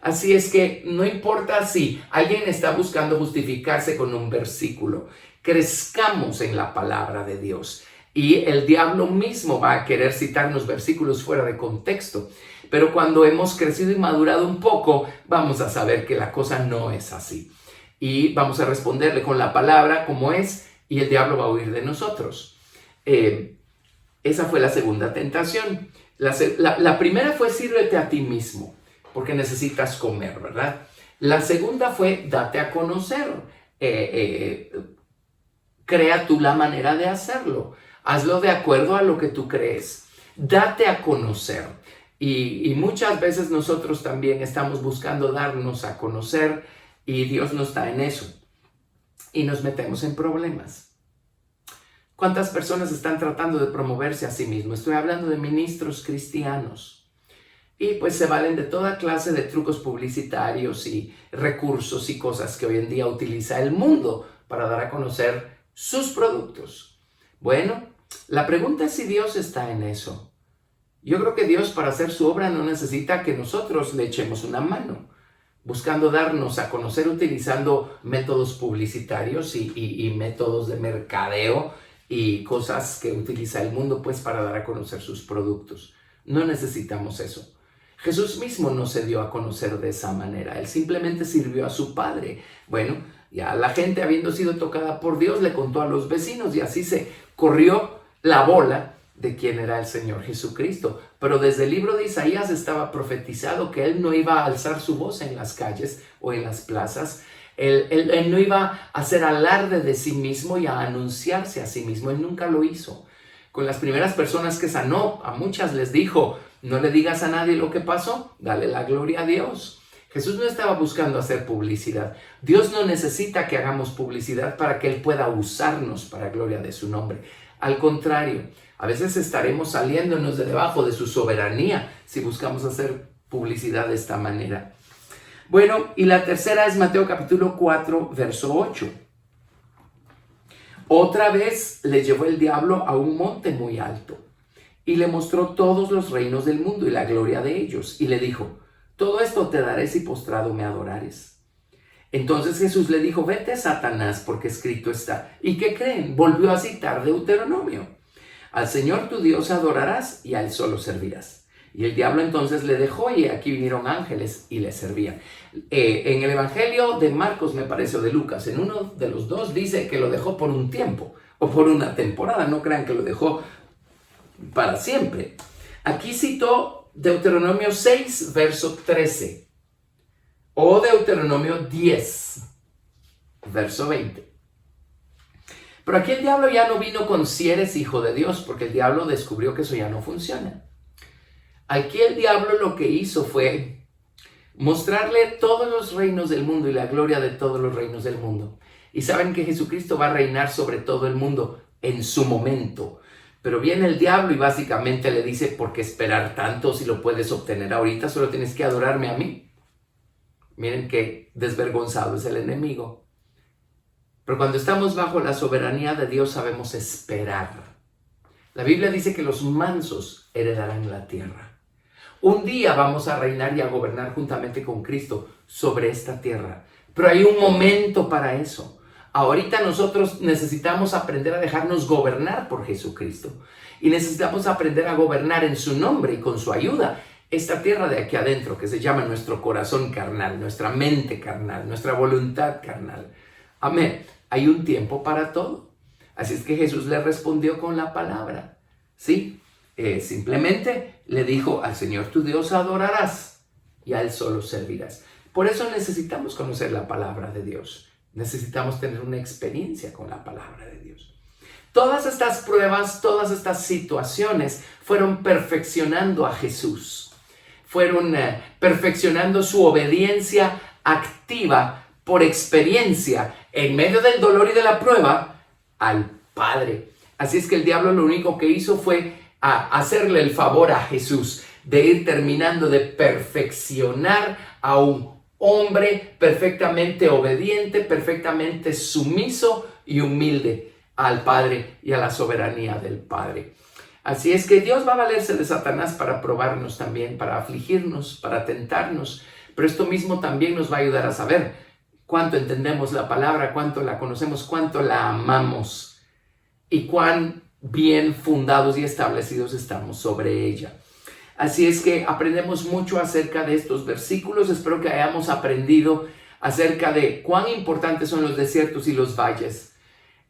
Así es que no importa si alguien está buscando justificarse con un versículo. Crezcamos en la palabra de Dios. Y el diablo mismo va a querer citarnos versículos fuera de contexto. Pero cuando hemos crecido y madurado un poco, vamos a saber que la cosa no es así. Y vamos a responderle con la palabra como es, y el diablo va a huir de nosotros. Esa fue la segunda tentación. La primera fue sírvete a ti mismo, porque necesitas comer, ¿verdad? La segunda fue date a conocer. Crea tú la manera de hacerlo. Hazlo de acuerdo a lo que tú crees. Date a conocer. Y muchas veces nosotros también estamos buscando darnos a conocer y Dios no está en eso. Y nos metemos en problemas. ¿Cuántas personas están tratando de promoverse a sí mismos? Estoy hablando de ministros cristianos. Y pues se valen de toda clase de trucos publicitarios y recursos y cosas que hoy en día utiliza el mundo para dar a conocer sus productos. Bueno, la pregunta es si Dios está en eso. Yo creo que Dios, para hacer su obra, no necesita que nosotros le echemos una mano, buscando darnos a conocer utilizando métodos publicitarios y métodos de mercadeo y cosas que utiliza el mundo pues para dar a conocer sus productos. No necesitamos eso. Jesús mismo no se dio a conocer de esa manera. Él simplemente sirvió a su Padre. Bueno, ya la gente, habiendo sido tocada por Dios, le contó a los vecinos y así se corrió la bola de quién era el Señor Jesucristo. Pero desde el libro de Isaías estaba profetizado que Él no iba a alzar su voz en las calles o en las plazas. Él no iba a hacer alarde de sí mismo y a anunciarse a sí mismo. Él nunca lo hizo. Con las primeras personas que sanó, a muchas les dijo, no le digas a nadie lo que pasó, dale la gloria a Dios. Jesús no estaba buscando hacer publicidad. Dios no necesita que hagamos publicidad para que Él pueda usarnos para gloria de su nombre. Al contrario, a veces estaremos saliéndonos de debajo de su soberanía si buscamos hacer publicidad de esta manera. Bueno, y la tercera es Mateo capítulo 4, verso 8. Otra vez le llevó el diablo a un monte muy alto y le mostró todos los reinos del mundo y la gloria de ellos. Y le dijo, todo esto te daré si postrado me adorares. Entonces Jesús le dijo, vete, Satanás, porque escrito está. ¿Y qué creen? Volvió a citar Deuteronomio. Al Señor tu Dios adorarás y a Él solo servirás. Y el diablo entonces le dejó y aquí vinieron ángeles y le servían. En el Evangelio de Marcos, me parece, o de Lucas, en uno de los dos dice que lo dejó por un tiempo o por una temporada. No crean que lo dejó para siempre. Aquí citó Deuteronomio 6, verso 13. O Deuteronomio 10, verso 20. Pero aquí el diablo ya no vino con si eres hijo de Dios, porque el diablo descubrió que eso ya no funciona. Aquí el diablo lo que hizo fue mostrarle todos los reinos del mundo y la gloria de todos los reinos del mundo. Y saben que Jesucristo va a reinar sobre todo el mundo en su momento. Pero viene el diablo y básicamente le dice, ¿por qué esperar tanto si lo puedes obtener ahorita? Solo tienes que adorarme a mí. Miren qué desvergonzado es el enemigo. Pero cuando estamos bajo la soberanía de Dios sabemos esperar. La Biblia dice que los mansos heredarán la tierra. Un día vamos a reinar y a gobernar juntamente con Cristo sobre esta tierra. Pero hay un momento para eso. Ahorita nosotros necesitamos aprender a dejarnos gobernar por Jesucristo. Y necesitamos aprender a gobernar en su nombre y con su ayuda esta tierra de aquí adentro que se llama nuestro corazón carnal, nuestra mente carnal, nuestra voluntad carnal. Amén. Hay un tiempo para todo. Así es que Jesús le respondió con la palabra. ¿Sí? Simplemente le dijo, al Señor tu Dios adorarás y a Él solo servirás. Por eso necesitamos conocer la palabra de Dios. Necesitamos tener una experiencia con la palabra de Dios. Todas estas pruebas, todas estas situaciones fueron perfeccionando a Jesús. Fueron perfeccionando su obediencia activa por experiencia en medio del dolor y de la prueba al Padre. Así es que el diablo lo único que hizo fue hacerle el favor a Jesús de ir terminando de perfeccionar a un hombre perfectamente obediente, perfectamente sumiso y humilde al Padre y a la soberanía del Padre. Así es que Dios va a valerse de Satanás para probarnos también, para afligirnos, para tentarnos, pero esto mismo también nos va a ayudar a saber cuánto entendemos la palabra, cuánto la conocemos, cuánto la amamos y cuán bien fundados y establecidos estamos sobre ella. Así es que aprendemos mucho acerca de estos versículos. Espero que hayamos aprendido acerca de cuán importantes son los desiertos y los valles.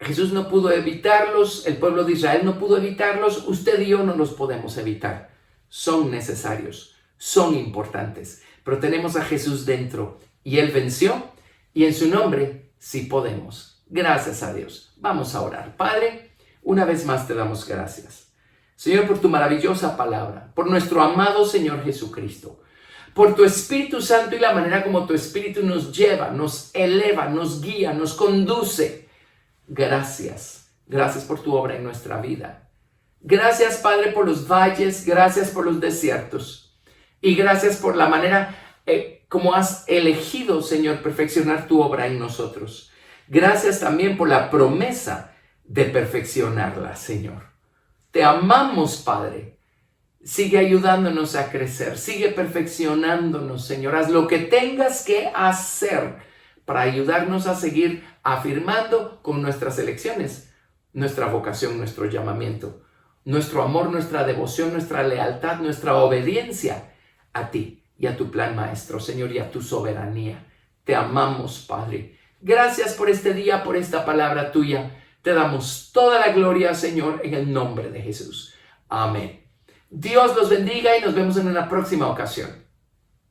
Jesús no pudo evitarlos, el pueblo de Israel no pudo evitarlos, usted y yo no los podemos evitar. son necesarios, son importantes, pero tenemos a Jesús dentro y Él venció y en su nombre sí podemos. Gracias a Dios. Vamos a orar. Padre, una vez más te damos gracias. Señor, por tu maravillosa palabra, por nuestro amado Señor Jesucristo, por tu Espíritu Santo y la manera como tu Espíritu nos lleva, nos eleva, nos guía, nos conduce. Gracias. Gracias por tu obra en nuestra vida. Gracias, Padre, por los valles, gracias por los desiertos y gracias por la manera como has elegido, Señor, perfeccionar tu obra en nosotros. Gracias también por la promesa de perfeccionarla, Señor. Te amamos, Padre. Sigue ayudándonos a crecer, sigue perfeccionándonos, Señor. Haz lo que tengas que hacer para ayudarnos a seguir afirmando con nuestras elecciones nuestra vocación, nuestro llamamiento, nuestro amor, nuestra devoción, nuestra lealtad, nuestra obediencia a ti y a tu plan maestro, Señor, y a tu soberanía. Te amamos, Padre. Gracias por este día, por esta palabra tuya. Te damos toda la gloria, Señor, en el nombre de Jesús. Amén. Dios los bendiga y nos vemos en una próxima ocasión.